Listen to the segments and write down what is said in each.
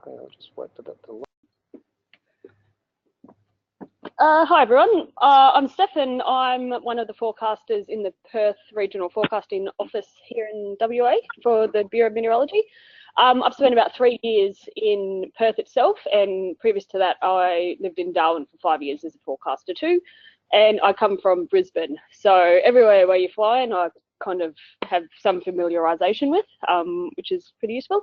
I'll just wait for that to load. Hi everyone, I'm Steph and I'm one of the forecasters in the Perth Regional Forecasting Office here in WA for the Bureau of Meteorology. I've spent about 3 years in Perth itself, and previous to that I lived in Darwin for 5 years as a forecaster too, and I come from Brisbane, so everywhere where you fly and I kind of have some familiarisation with, which is pretty useful.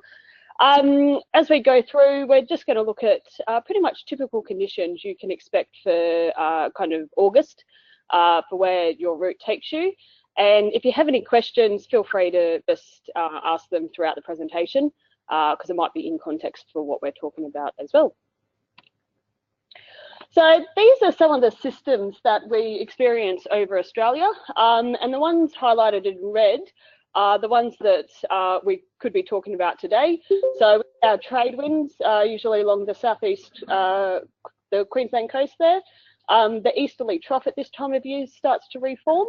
As we go through, we're just going to look at pretty much typical conditions you can expect for kind of August for where your route takes you. And if you have any questions, feel free to just ask them throughout the presentation because it might be in context for what we're talking about as well. So these are some of the systems that we experience over Australia, and the ones highlighted in red are the ones that we could be talking about today. So our trade winds, usually along the southeast, the Queensland coast there. The easterly trough at this time of year starts to reform.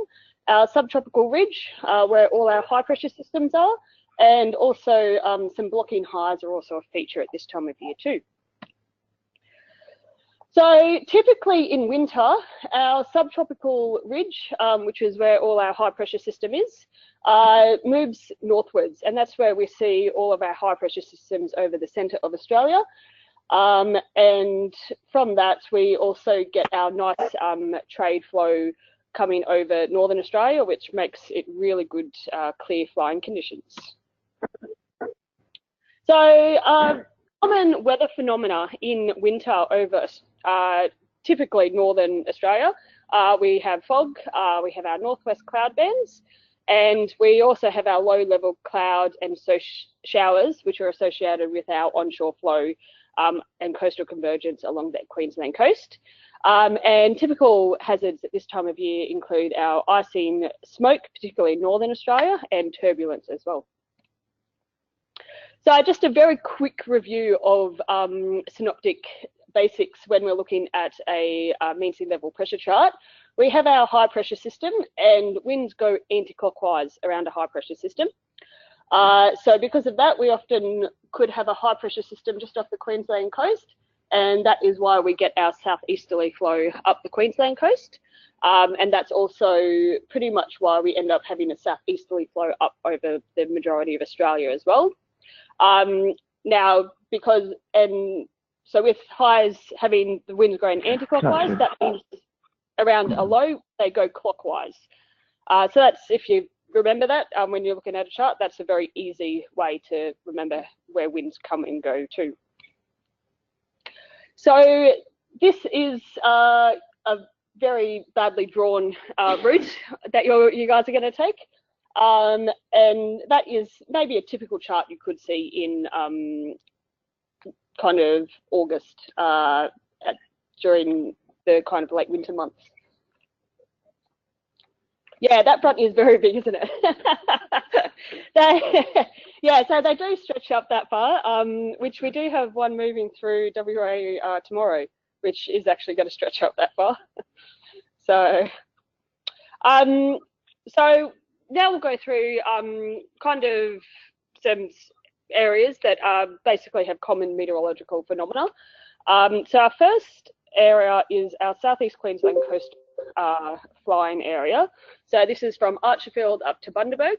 Our subtropical ridge, where all our high pressure systems are, and also some blocking highs are also a feature at this time of year too. So typically in winter, our subtropical ridge, which is where all our high pressure system is, moves northwards, and that's where we see all of our high pressure systems over the centre of Australia. And from that, we also get our nice trade flow coming over northern Australia, which makes it really good clear flying conditions. So common weather phenomena in winter over typically northern Australia. We have fog, we have our northwest cloud bands, and we also have our low level cloud and so showers, which are associated with our onshore flow and coastal convergence along the Queensland coast. And typical hazards at this time of year include our icing smoke, particularly in northern Australia, and turbulence as well. So just a very quick review of synoptic basics when we're looking at a mean sea level pressure chart. We have our high pressure system, and winds go anti-clockwise around a high pressure system. So because of that, we often could have a high pressure system just off the Queensland coast, and that is why we get our southeasterly flow up the Queensland coast. And that's also pretty much why we end up having a southeasterly flow up over the majority of Australia as well. Now, so with highs having the winds going anti-clockwise, that means around a low, they go clockwise. So that's, if you remember that, when you're looking at a chart, that's a very easy way to remember where winds come and go to. So this is a very badly drawn route that you guys are going to take. And that is maybe a typical chart you could see in kind of August during the kind of late winter months. Yeah, that front is very big, isn't it? Yeah, so they do stretch up that far, which we do have one moving through WA tomorrow, which is actually going to stretch up that far. So, so now we'll go through kind of some areas that basically have common meteorological phenomena. So our first area is our southeast Queensland coast flying area. So this is from Archerfield up to Bundaberg.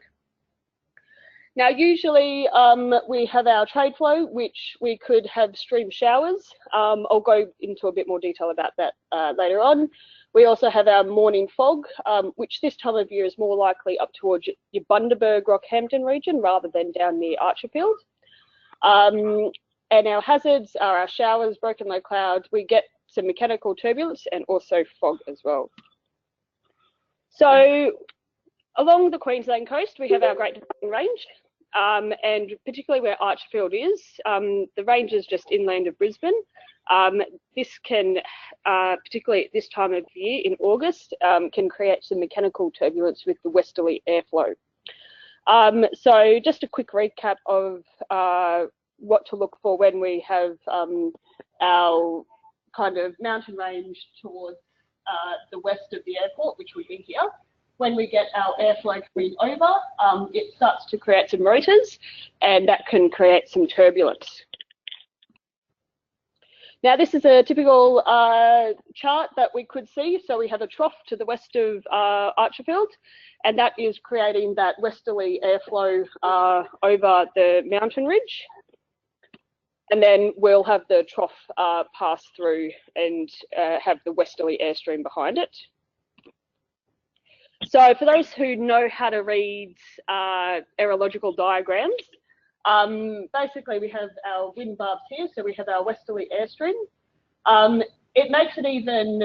Now usually we have our trade flow, which we could have stream showers. I'll go into a bit more detail about that later on. We also have our morning fog, which this time of year is more likely up towards your Bundaberg, Rockhampton region rather than down near Archerfield. And our hazards are our showers, broken low cloud. We get some mechanical turbulence and also fog as well. So along the Queensland coast, we have our Great Dividing Range, and particularly where Archerfield is, the range is just inland of Brisbane. This can, particularly at this time of year in August, can create some mechanical turbulence with the westerly airflow. So just a quick recap of what to look for when we have our kind of mountain range towards the west of the airport, which would be here. when we get our airflow coming over, it starts to create some rotors, and that can create some turbulence. Now, this is a typical chart that we could see. So we have a trough to the west of Archerfield, and that is creating that westerly airflow over the mountain ridge. And then we'll have the trough pass through and have the westerly airstream behind it. So for those who know how to read aerological diagrams, basically we have our wind barbs here, so we have our westerly airstream. It makes it even,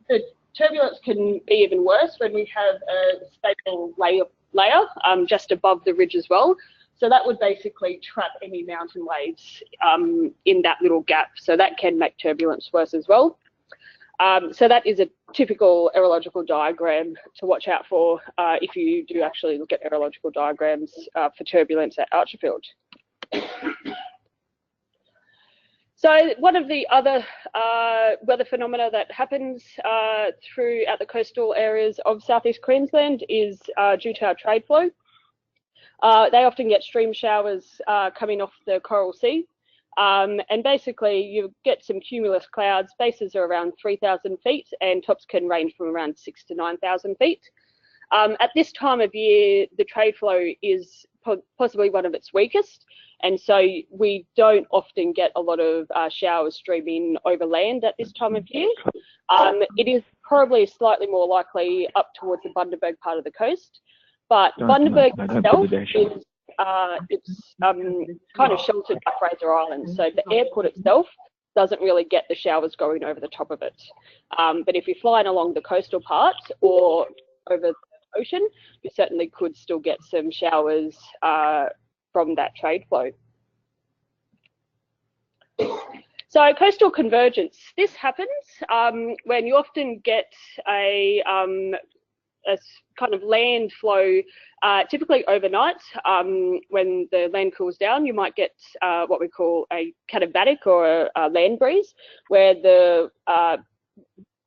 the turbulence can be even worse when we have a stable layer just above the ridge as well. So that would basically trap any mountain waves in that little gap. So that can make turbulence worse as well. So that is a typical aerological diagram to watch out for if you do actually look at aerological diagrams for turbulence at Archerfield. So one of the other weather phenomena that happens throughout the coastal areas of southeast Queensland is due to our trade flow. They often get stream showers coming off the Coral Sea. And basically you get some cumulus clouds. Bases are around 3,000 feet and tops can range from around 6,000 to 9,000 feet. At this time of year, the trade flow is possibly one of its weakest. And so we don't often get a lot of showers streaming over land at this time of year. It is probably slightly more likely up towards the Bundaberg part of the coast. But Bundaberg itself is it's kind of sheltered by Fraser Island. So the airport itself doesn't really get the showers going over the top of it. But if you're flying along the coastal part or over the ocean, you certainly could still get some showers from that trade flow. So coastal convergence, this happens when you often get a kind of land flow, typically overnight. When the land cools down, you might get what we call a katabatic or a land breeze, where the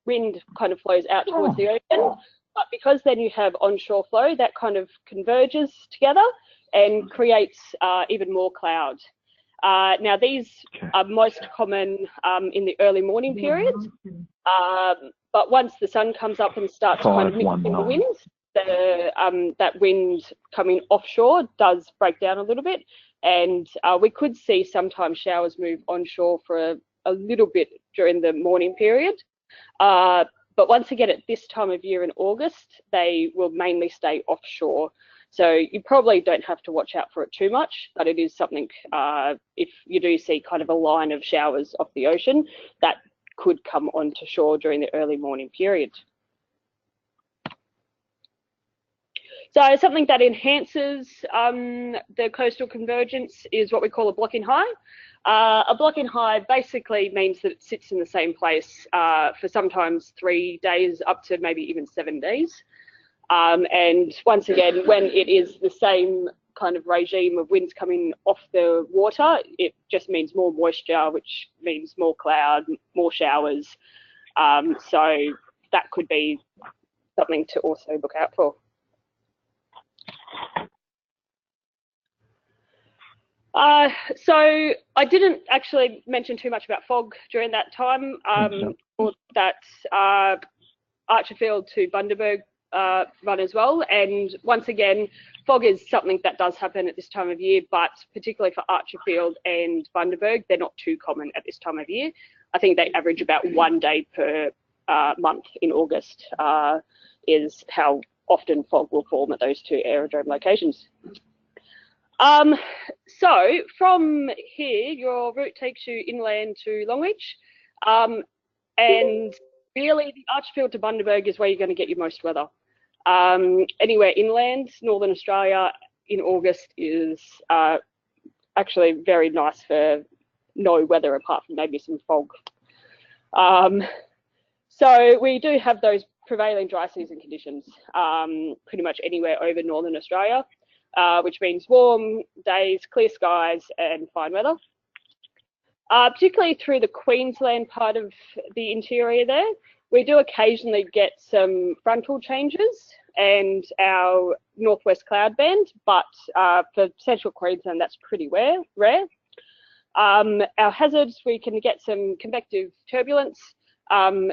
wind kind of flows out towards the ocean. But because then you have onshore flow, that kind of converges together and creates even more cloud. Now, these are most common in the early morning periods. But once the sun comes up and starts kind of mixing the winds, that wind coming offshore does break down a little bit. And we could see sometimes showers move onshore for a little bit during the morning period. But once again, at this time of year in August, they will mainly stay offshore. So you probably don't have to watch out for it too much, but it is something, if you do see kind of a line of showers off the ocean, that could come onto shore during the early morning period. So something that enhances the coastal convergence is what we call a blocking high. A blocking high basically means that it sits in the same place for sometimes 3 days up to maybe even 7 days. And once again, when it is the same kind of regime of winds coming off the water, it just means more moisture, which means more cloud, more showers. So that could be something to also look out for. So I didn't actually mention too much about fog during that time, or that Archerfield to Bundaberg run as well. And once again, fog is something that does happen at this time of year, but particularly for Archerfield and Bundaberg, they're not too common at this time of year. I think they average about 1 day per month in August is how often fog will form at those two aerodrome locations. So from here, your route takes you inland to Longreach, and really the Archerfield to Bundaberg is where you're going to get your most weather. Anywhere inland, Northern Australia in August is actually very nice for no weather apart from maybe some fog. So we do have those prevailing dry season conditions pretty much anywhere over Northern Australia, which means warm days, clear skies and fine weather. Particularly through the Queensland part of the interior there, we do occasionally get some frontal changes. and our northwest cloud band, but for central Queensland, that's pretty rare. Our hazards, we can get some convective turbulence,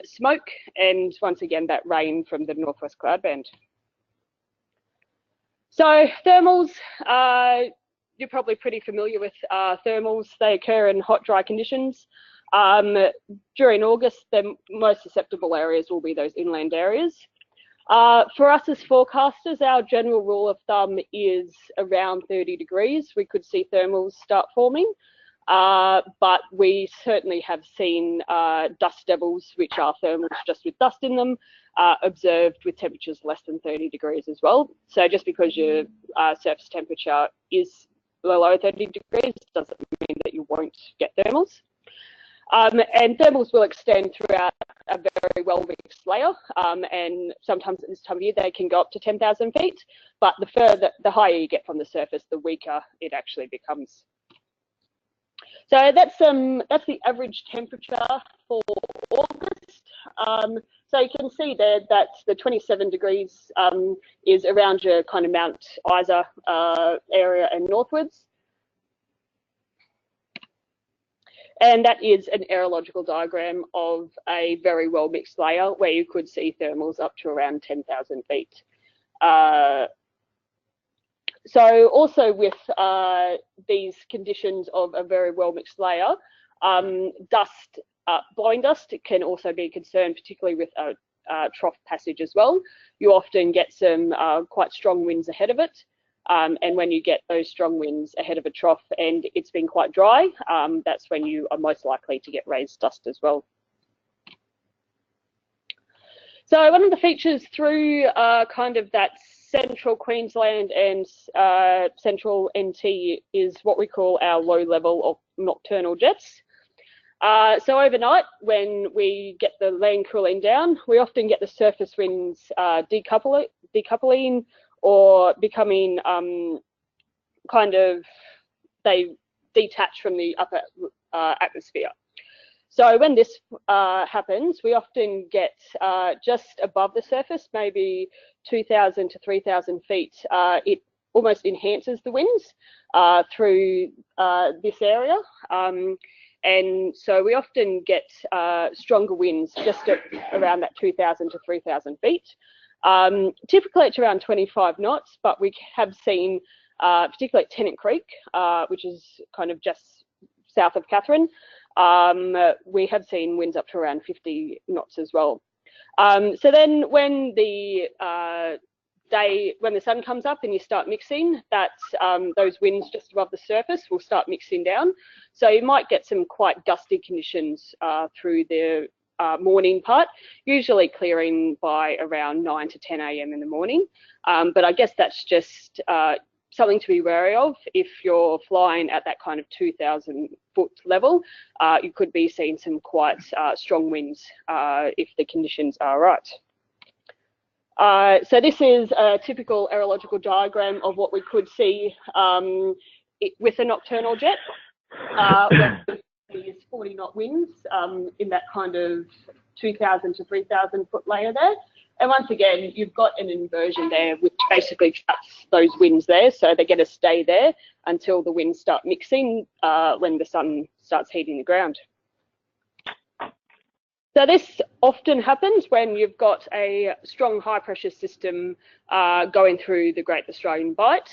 smoke, and once again, that rain from the northwest cloud band. So thermals, you're probably pretty familiar with thermals. They occur in hot, dry conditions. During August, the most susceptible areas will be those inland areas. For us as forecasters, our general rule of thumb is around 30 degrees. We could see thermals start forming, but we certainly have seen dust devils, which are thermals just with dust in them, observed with temperatures less than 30 degrees as well. So just because your surface temperature is below 30 degrees doesn't mean that you won't get thermals. And thermals will extend throughout a very well-mixed layer, and sometimes at this time of year they can go up to 10,000 feet, but the higher you get from the surface, the weaker it actually becomes. So that's the average temperature for August. So you can see there that the 27 degrees is around your kind of Mount Isa area and northwards. And that is an aerological diagram of a very well mixed layer where you could see thermals up to around 10,000 feet. So also with these conditions of a very well mixed layer, dust, blowing dust can also be a concern, particularly with trough passage as well. You often get some quite strong winds ahead of it. And when you get those strong winds ahead of a trough and it's been quite dry, that's when you are most likely to get raised dust as well. So one of the features through kind of that central Queensland and central NT is what we call our low level of nocturnal jets. So overnight, when we get the land cooling down, we often get the surface winds decoupling or becoming kind of, they detach from the upper atmosphere. So when this happens, we often get just above the surface, maybe 2,000 to 3,000 feet. It almost enhances the winds through this area. And so we often get stronger winds just around that 2,000 to 3,000 feet. Typically it's around 25 knots, but we have seen, particularly at Tennant Creek, which is kind of just south of Katherine, we have seen winds up to around 50 knots as well. So then when the sun comes up and you start mixing, those winds just above the surface will start mixing down. So you might get some quite gusty conditions through the morning part, usually clearing by around 9 to 10 a.m. in the morning. But I guess that's just something to be wary of. If you're flying at that kind of 2,000 foot level, you could be seeing some quite strong winds if the conditions are right. So this is a typical aerological diagram of what we could see with a nocturnal jet. These 40 knot winds in that kind of 2,000 to 3,000 foot layer there. And once again, you've got an inversion there, which basically traps those winds there. So they're going to stay there until the winds start mixing when the sun starts heating the ground. So this often happens when you've got a strong high pressure system going through the Great Australian Bight.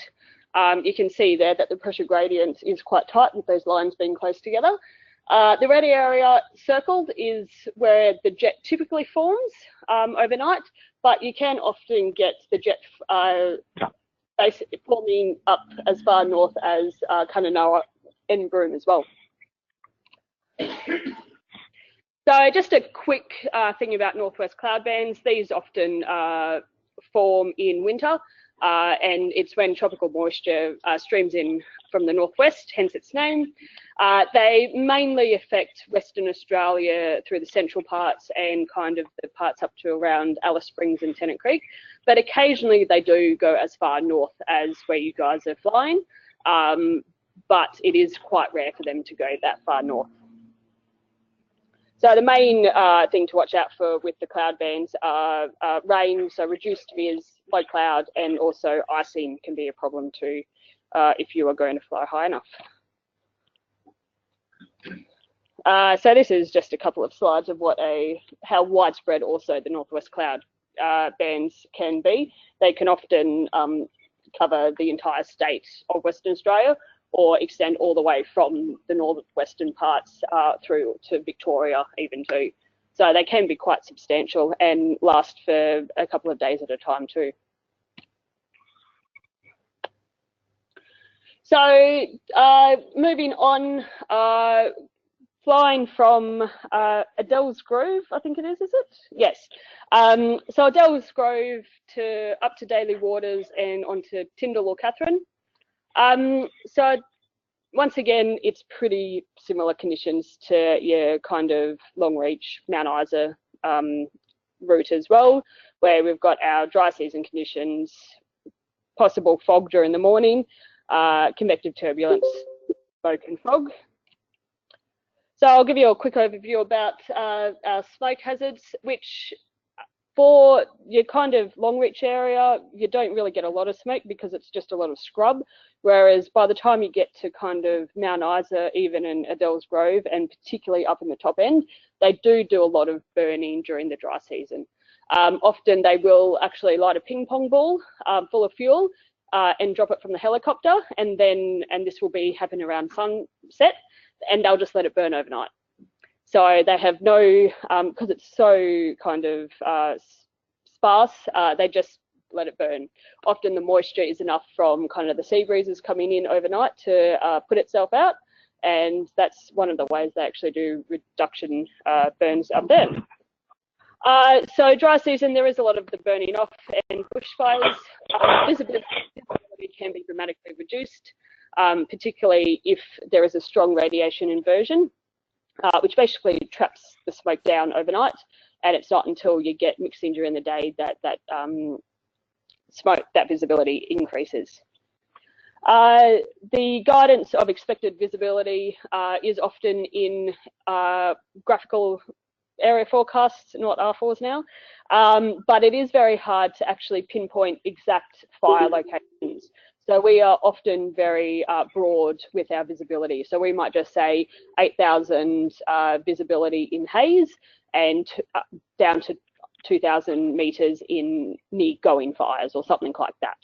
You can see there that the pressure gradient is quite tight with those lines being close together. The red area circled is where the jet typically forms overnight, but you can often get the jet basically forming up as far north as Kununurra and Broome as well. So just a quick thing about northwest cloud bands. These often form in winter, and it's when tropical moisture streams in from the northwest, hence its name. They mainly affect Western Australia through the central parts and kind of the parts up to around Alice Springs and Tennant Creek, but occasionally they do go as far north as where you guys are flying, but it is quite rare for them to go that far north. So the main thing to watch out for with the cloud bands are rain, so reduced viz, low cloud, and also icing can be a problem too if you are going to fly high enough. So this is just a couple of slides of how widespread also the northwest cloud bands can be. They can often cover the entire state of Western Australia or extend all the way from the northwestern parts through to Victoria even too. So they can be quite substantial and last for a couple of days at a time too. So moving on, flying from Adele's Grove, I think it is it? Yes. So Adele's Grove up to Daly Waters and onto Tyndall or Catherine. So once again, it's pretty similar conditions to your kind of Longreach, Mount Isa route as well, where we've got our dry season conditions, possible fog during the morning, convective turbulence, smoke and fog. So I'll give you a quick overview about our smoke hazards, which for your kind of Longreach area, you don't really get a lot of smoke because it's just a lot of scrub. Whereas by the time you get to kind of Mount Isa, even in Adele's Grove, and particularly up in the top end, they do a lot of burning during the dry season. Often they will actually light a ping pong ball full of fuel and drop it from the helicopter, and this will be happening around sunset, and they'll just let it burn overnight. So they have no, because it's so kind of sparse, they just let it burn. Often the moisture is enough from kind of the sea breezes coming in overnight to put itself out, and that's one of the ways they actually do reduction burns up there. So dry season, there is a lot of the burning off and bushfires. Visibility can be dramatically reduced, particularly if there is a strong radiation inversion, which basically traps the smoke down overnight, and it's not until you get mixing during the day that visibility increases. The guidance of expected visibility is often in graphical area forecasts, not R4s now, but it is very hard to actually pinpoint exact fire locations. So we are often very broad with our visibility. So we might just say 8,000 visibility in haze and down to 2,000 metres in near going fires or something like that.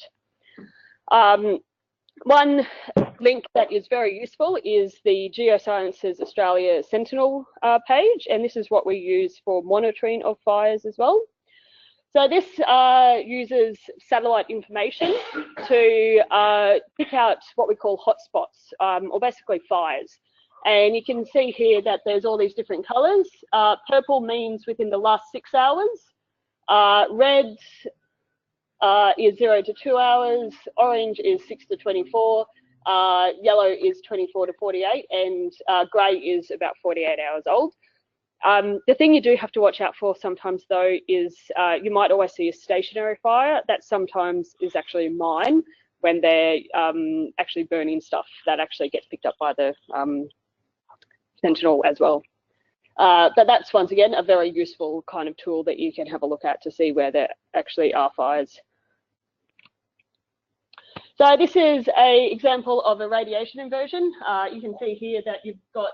One link that is very useful is the Geosciences Australia Sentinel page, and this is what we use for monitoring of fires as well. So this uses satellite information to pick out what we call hotspots, or basically fires. And you can see here that there's all these different colours. Purple means within the last 6 hours. Red is 0 to 2 hours. Orange is 6 to 24. Yellow is 24 to 48, and grey is about 48 hours old. The thing you do have to watch out for sometimes though is you might always see a stationary fire that sometimes is actually a mine when they're actually burning stuff that actually gets picked up by the Sentinel as well. But that's once again a very useful kind of tool that you can have a look at to see where there actually are fires. So this is an example of a radiation inversion. You can see here that you've got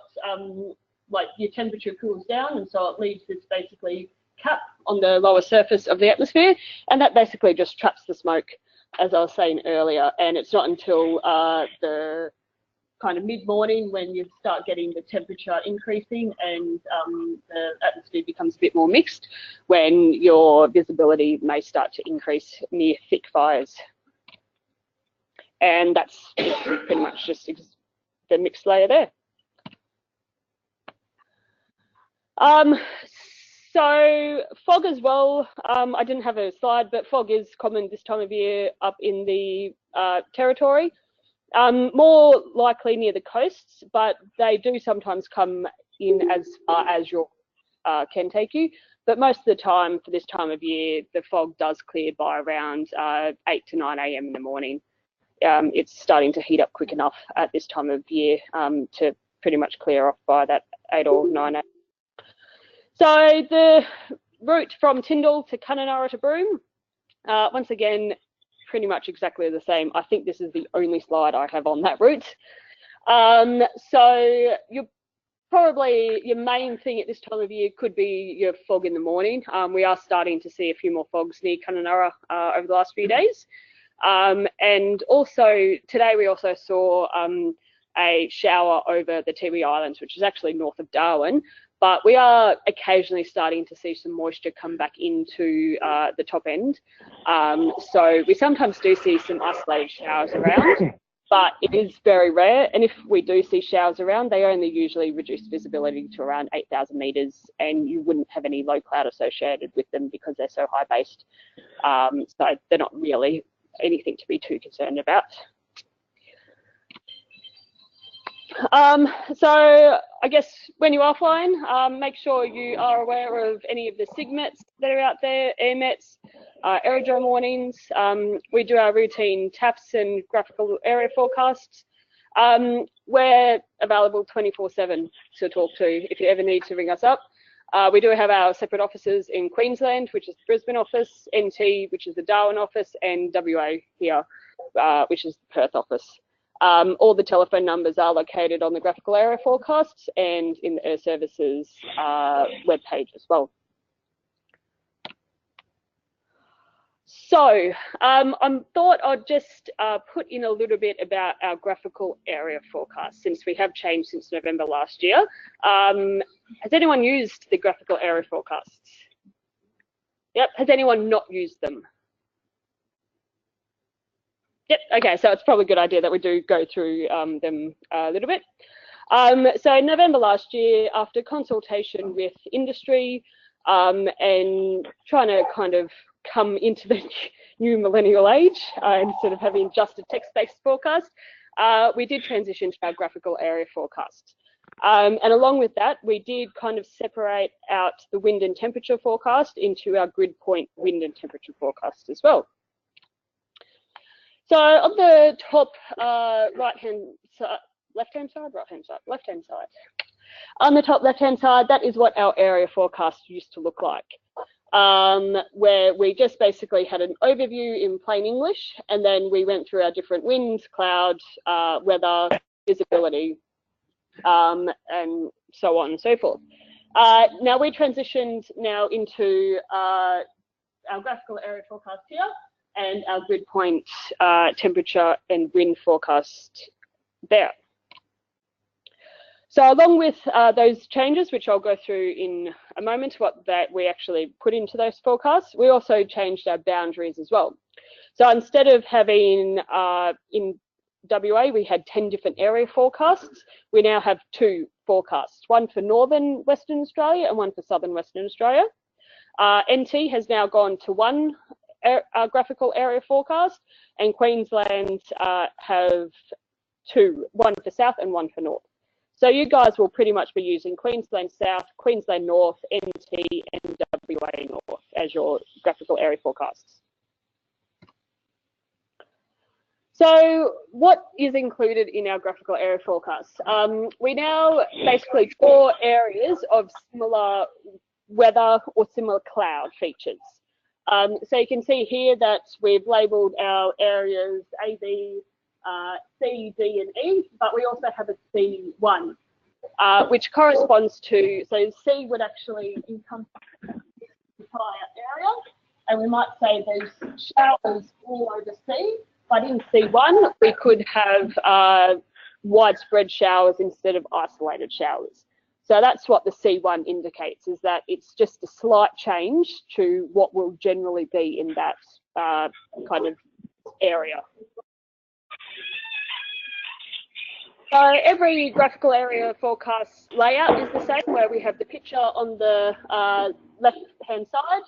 like your temperature cools down, and so it leaves this basically cap on the lower surface of the atmosphere, and that basically just traps the smoke, as I was saying earlier. And it's not until the kind of mid-morning when you start getting the temperature increasing and the atmosphere becomes a bit more mixed when your visibility may start to increase near thick fires. And that's pretty much just the mixed layer there. So fog as well, I didn't have a slide, but fog is common this time of year up in the territory. More likely near the coasts, but they do sometimes come in as far as your can take you. But most of the time for this time of year, the fog does clear by around 8 to 9 a.m. in the morning. It's starting to heat up quick enough at this time of year to pretty much clear off by that 8 or 9 a.m. So the route from Tyndall to Kununurra to Broome, once again, pretty much exactly the same. I think this is the only slide I have on that route. So your main thing at this time of year could be your fog in the morning. We are starting to see a few more fogs near Kununurra over the last few days. And also today we also saw a shower over the Tiwi Islands, which is actually north of Darwin. But we are occasionally starting to see some moisture come back into the top end. So we sometimes do see some isolated showers around, but it is very rare. And if we do see showers around, they only usually reduce visibility to around 8,000 metres, and you wouldn't have any low cloud associated with them because they're so high based. So they're not really anything to be too concerned about. So I guess when you are flying, make sure you are aware of any of the SIGMETs that are out there, AirMets, aerodrome warnings. We do our routine TAFs and graphical area forecasts. We're available 24/7 to talk to if you ever need to ring us up. We do have our separate offices in Queensland, which is the Brisbane office, NT, which is the Darwin office, and WA here, which is the Perth office. All the telephone numbers are located on the graphical area forecasts and in the Air Services webpage as well. So I thought I'd just put in a little bit about our graphical area forecast since we have changed since November last year. Has anyone used the graphical area forecasts? Yep, has anyone not used them? Yep, okay, so it's probably a good idea that we do go through them a little bit. So in November last year, after consultation with industry and trying to kind of come into the new millennial age instead of having just a text-based forecast, we did transition to our graphical area forecast. And along with that, we did kind of separate out the wind and temperature forecast into our grid point wind and temperature forecast as well. So on the top right-hand side, left-hand side, right-hand side, left-hand side. On the top left-hand side, that is what our area forecast used to look like, where we just basically had an overview in plain English, and then we went through our different winds, cloud, weather, visibility, and so on and so forth. Now we transitioned now into our graphical area forecast here, and our grid point temperature and wind forecast there. So along with those changes, which I'll go through in a moment, what that we actually put into those forecasts, we also changed our boundaries as well. So instead of having in WA, we had 10 different area forecasts, we now have 2 forecasts, one for northern Western Australia and one for southern Western Australia. NT has now gone to 1 graphical area forecast, and Queensland have 2, one for south and one for north. So you guys will pretty much be using Queensland South, Queensland North, NT and WA North as your graphical area forecasts. So what is included in our graphical area forecasts? We now basically draw areas of similar weather or similar cloud features. So you can see here that we've labelled our areas A, B, C, D and E, but we also have a C1, which corresponds to, so C would actually encompass the entire area, and we might say there's showers all over C, but in C1 we could have widespread showers instead of isolated showers. So that's what the C1 indicates, is that it's just a slight change to what will generally be in that kind of area. So every graphical area forecast layout is the same, where we have the picture on the left-hand side,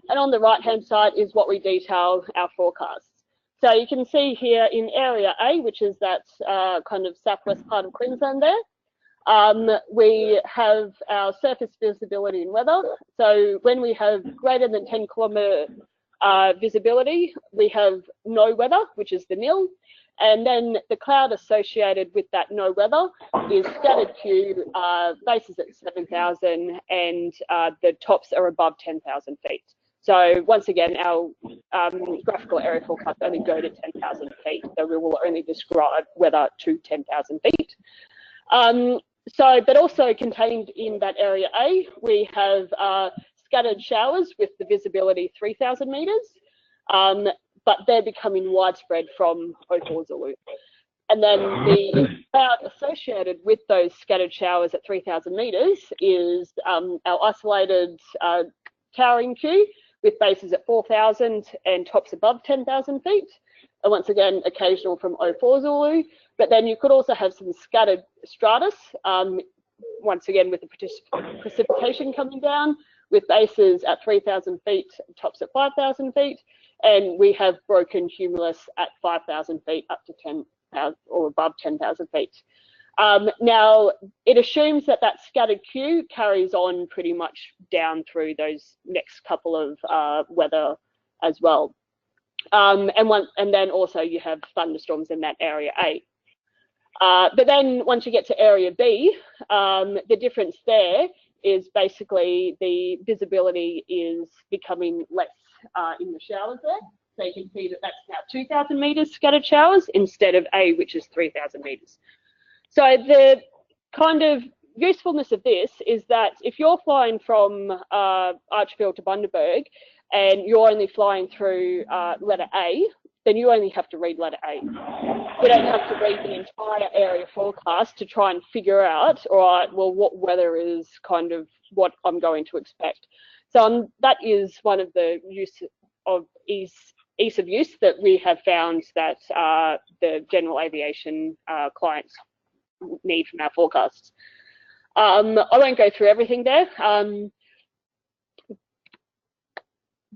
and on the right-hand side is what we detail our forecasts. So you can see here in area A, which is that kind of southwest part of Queensland there, we have our surface visibility and weather. So when we have greater than 10 kilometre visibility, we have no weather, which is the nil. And then the cloud associated with that no weather is scattered Q, bases at 7,000, and the tops are above 10,000 feet. So once again, our graphical area forecasts only go to 10,000 feet. So we will only describe weather to 10,000 feet. But also contained in that area A, we have scattered showers with the visibility 3,000 metres. But they're becoming widespread from O4 Zulu. And then the cloud associated with those scattered showers at 3,000 metres is our isolated towering queue with bases at 4,000 and tops above 10,000 feet. And once again, occasional from O4 Zulu. But then you could also have some scattered stratus, once again with the precipitation coming down, with bases at 3,000 feet, tops at 5,000 feet. And we have broken cumulus at 5,000 feet up to 10,000 or above 10,000 feet. Now, it assumes that that scattered queue carries on pretty much down through those next couple of weather as well. And then also you have thunderstorms in that area A. But then once you get to area B, the difference there is basically the visibility is becoming less in the showers there. So you can see that that's now 2,000 metres scattered showers instead of A, which is 3,000 metres. So the kind of usefulness of this is that if you're flying from Archfield to Bundaberg and you're only flying through letter A, then you only have to read letter A. You don't have to read the entire area forecast to try and figure out, all right, well, what weather is kind of what I'm going to expect. So that is one of the ease of use that we have found that the general aviation clients need from our forecasts. I won't go through everything there.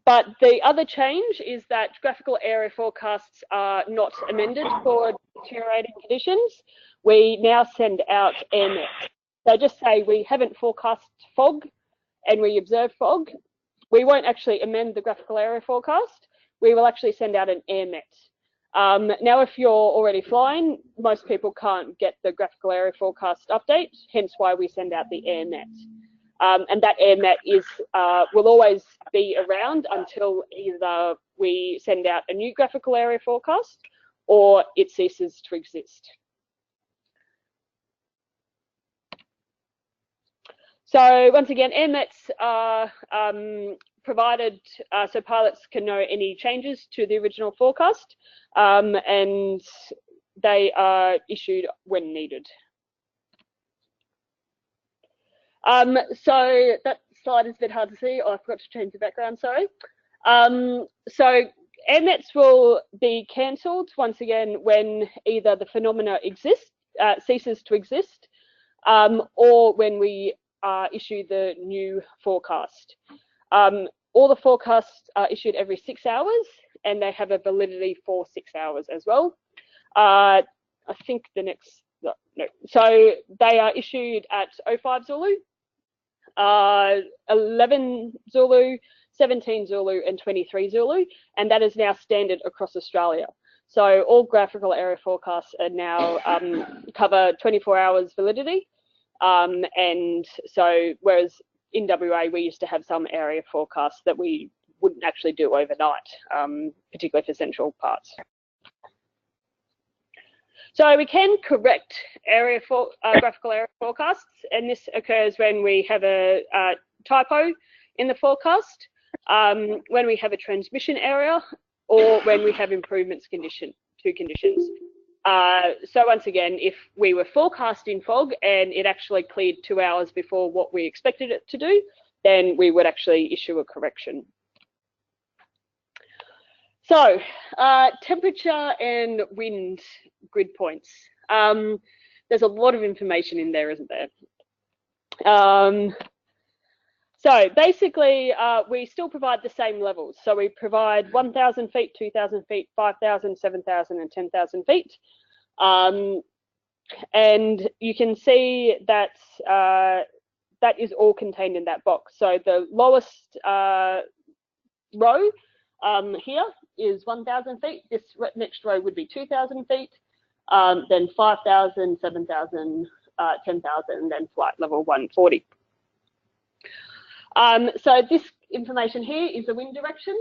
But the other change is that graphical area forecasts are not amended for deteriorating conditions. We now send out AirNet. So just say we haven't forecast fog and we observe fog. We won't actually amend the graphical area forecast. We will actually send out an AirNet. Now, if you're already flying, most people can't get the graphical area forecast update, hence why we send out the AirNet. And that AirNet will always be around until either we send out a new graphical area forecast or it ceases to exist. So once again, AirNets are provided so pilots can know any changes to the original forecast, and they are issued when needed. So that slide is a bit hard to see. Oh, I forgot to change the background, sorry. So AirNets will be cancelled once again when either the phenomena ceases to exist, or when we issue the new forecast. All the forecasts are issued every 6 hours, and they have a validity for 6 hours as well. I think the next, no. So they are issued at 05 Zulu, 11 Zulu, 17 Zulu, and 23 Zulu, and that is now standard across Australia. So all graphical area forecasts are now cover 24 hours validity. And so whereas in WA, we used to have some area forecasts that we wouldn't actually do overnight, particularly for central parts. So we can correct graphical area forecasts, and this occurs when we have a typo in the forecast, when we have a transmission area, or when we have improvements to conditions. So once again, if we were forecasting fog and it actually cleared 2 hours before what we expected it to do, then we would actually issue a correction. So temperature and wind grid points. There's a lot of information in there, isn't there? So basically, we still provide the same levels. So we provide 1,000 feet, 2,000 feet, 5,000, 7,000, and 10,000 feet. And you can see that that is all contained in that box. So the lowest row here is 1,000 feet. This next row would be 2,000 feet, then 5,000, 7,000, 10,000, then flight level 140. So this information here is the wind direction,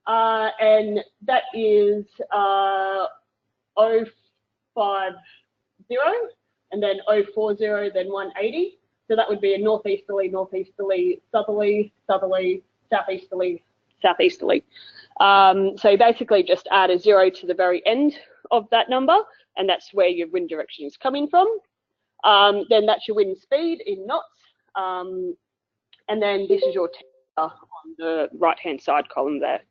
and that is 050, and then 040, then 180. So that would be a northeasterly, northeasterly, southerly, southerly, southeasterly, southeasterly. So basically just add a 0 to the very end of that number, and that's where your wind direction is coming from. Then that's your wind speed in knots. And then this is your temperature on the right-hand side column there.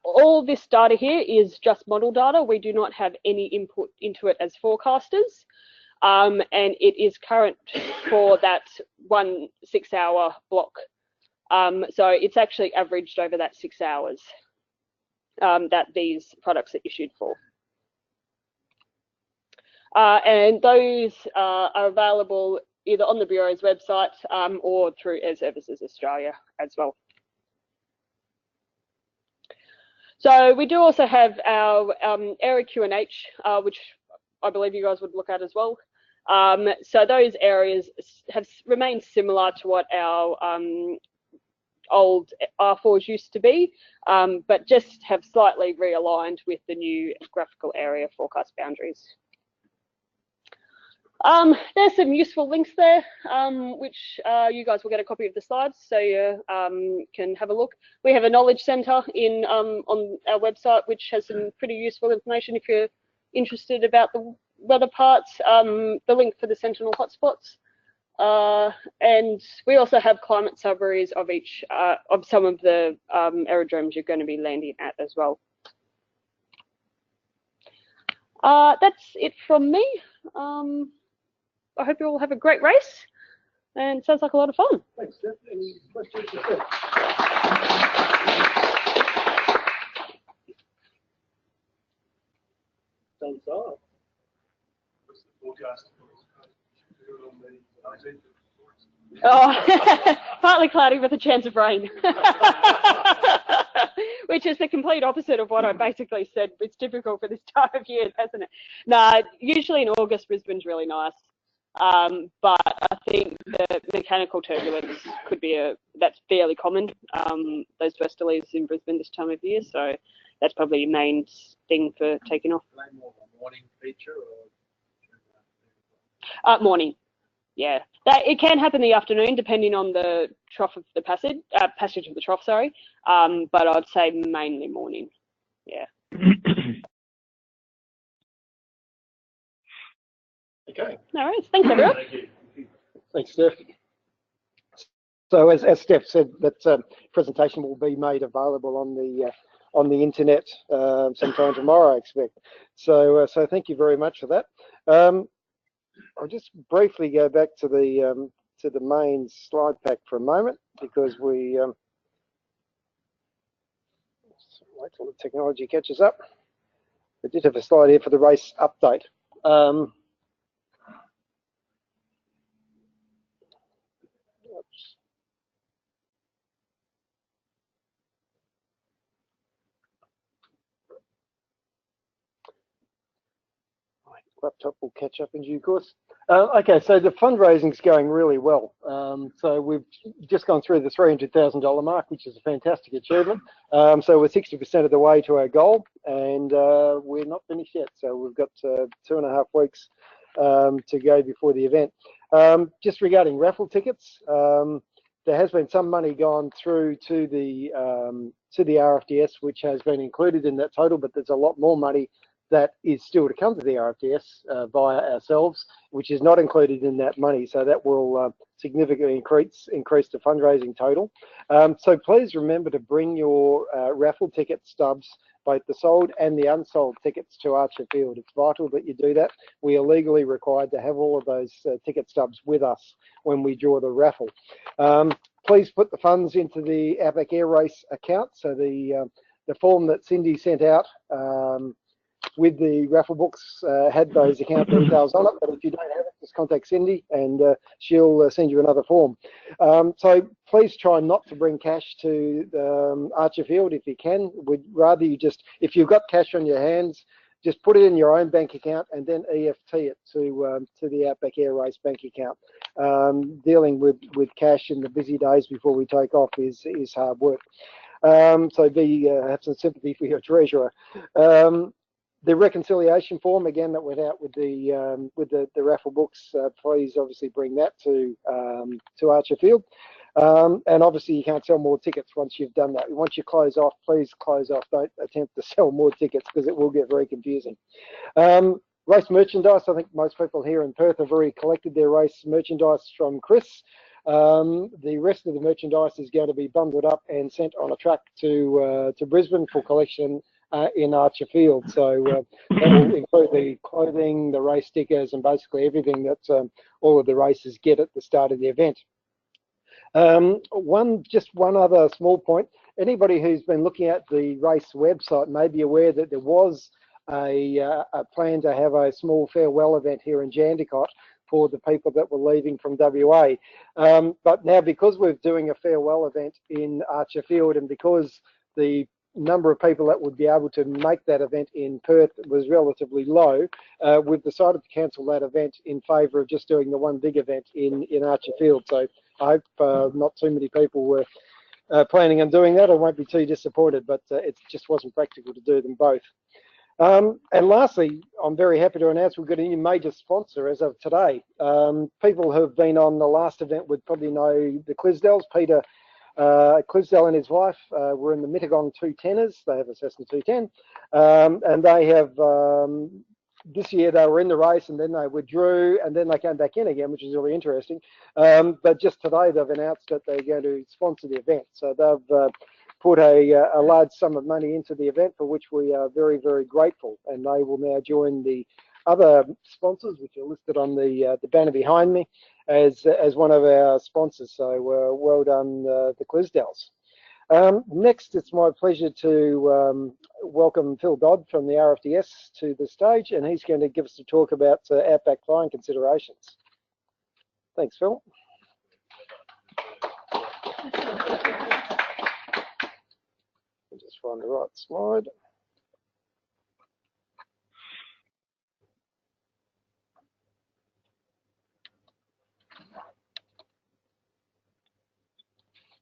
All this data here is just model data. We do not have any input into it as forecasters. And it is current for that 1 6-hour block. So it's actually averaged over that 6 hours that these products are issued for. And those are available either on the Bureau's website or through Air Services Australia as well. So we do also have our area Q&H, which I believe you guys would look at as well. So those areas have remained similar to what our old R4s used to be, but just have slightly realigned with the new graphical area forecast boundaries. There's some useful links there, which you guys will get a copy of the slides, so you can have a look. We have a knowledge centre in on our website, which has some pretty useful information if you're interested about the weather parts. The link for the Sentinel hotspots, and we also have climate summaries of each of some of the aerodromes you're going to be landing at as well. That's it from me. I hope you all have a great race, and it sounds like a lot of fun. Thanks, Steph. Any questions for Steph? Done so. What's the forecast? Oh, partly cloudy with a chance of rain, which is the complete opposite of what I basically said. It's typical for this time of year, hasn't it? No, usually in August, Brisbane's really nice. But I think the mechanical turbulence could be that's fairly common, those westerlies in Brisbane this time of year, so that's probably the main thing for taking off. Are they more of a morning feature or? Morning, yeah. It can happen in the afternoon depending on the trough of the passage of the trough, sorry, but I'd say mainly morning, yeah. Okay. No worries. Thanks, everyone. Thank you. Thanks, Steph. So as Steph said, that presentation will be made available on the internet sometime tomorrow, I expect. So thank you very much for that. I'll just briefly go back to the main slide pack for a moment, because we wait till the technology catches up. I did have a slide here for the race update. Laptop will catch up in due course. Okay, so the fundraising is going really well. So we've just gone through the $300,000 mark, which is a fantastic achievement. So we're 60% of the way to our goal, and we're not finished yet. So we've got 2.5 weeks to go before the event. Just regarding raffle tickets, there has been some money gone through to the RFDS, which has been included in that total, but there's a lot more money that is still to come to the RFDS via ourselves, which is not included in that money. So that will significantly increase the fundraising total. So please remember to bring your raffle ticket stubs, both the sold and the unsold tickets, to Archer Field. It's vital that you do that. We are legally required to have all of those ticket stubs with us when we draw the raffle. Please put the funds into the Outback Air Race account. So the form that Cindy sent out with the raffle books had those account details on it, but if you don't have it, just contact Cindy and she'll send you another form. So please try not to bring cash to Archerfield if you can. We'd rather you just, if you've got cash on your hands, just put it in your own bank account and then EFT it to the Outback Air Race bank account. Dealing with cash in the busy days before we take off is hard work. So have some sympathy for your treasurer. The reconciliation form again that went out with the raffle books. Please obviously bring that to Archerfield. And obviously you can't sell more tickets once you've done that. Once you close off, please close off. Don't attempt to sell more tickets because it will get very confusing. Race merchandise. I think most people here in Perth have already collected their race merchandise from Chris. The rest of the merchandise is going to be bundled up and sent on a truck to Brisbane for collection in Archerfield. So that will include the clothing, the race stickers, and basically everything that all of the races get at the start of the event. Just one other small point. Anybody who's been looking at the race website may be aware that there was a plan to have a small farewell event here in Jandakot for the people that were leaving from WA. But now, because we're doing a farewell event in Archerfield and because the number of people that would be able to make that event in Perth was relatively low, we've decided to cancel that event in favour of just doing the one big event in Archerfield. So I hope not too many people were planning on doing that. I won't be too disappointed, but it just wasn't practical to do them both. And lastly, I'm very happy to announce we've got a new major sponsor as of today. People who have been on the last event would probably know the Clisdells. Peter Clisdell and his wife were in the Mittagong 210ers. They have a Cessna 210. And they have, this year they were in the race and then they withdrew and then they came back in again, which is really interesting. But just today they've announced that they're going to sponsor the event. So they've put a large sum of money into the event, for which we are very, very grateful. And they will now join the other sponsors, which are listed on the banner behind me, as one of our sponsors. So well done, the Clisdells. Next, it's my pleasure to welcome Phil Dodd from the RFDS to the stage, and he's going to give us a talk about Outback flying considerations. Thanks, Phil. I'll just find the right slide.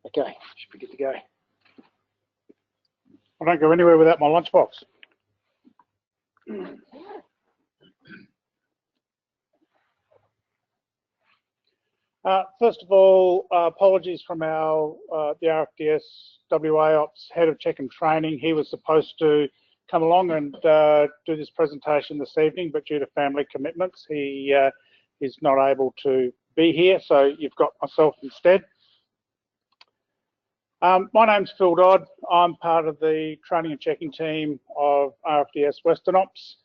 Okay, should be good to go. I don't go anywhere without my lunchbox. First of all, apologies from our the RFDS WA Ops Head of Check and Training. He was supposed to come along and do this presentation this evening, but due to family commitments, he is not able to be here. So you've got myself instead. My name's Phil Dodd. I'm part of the training and checking team of RFDS Western Ops.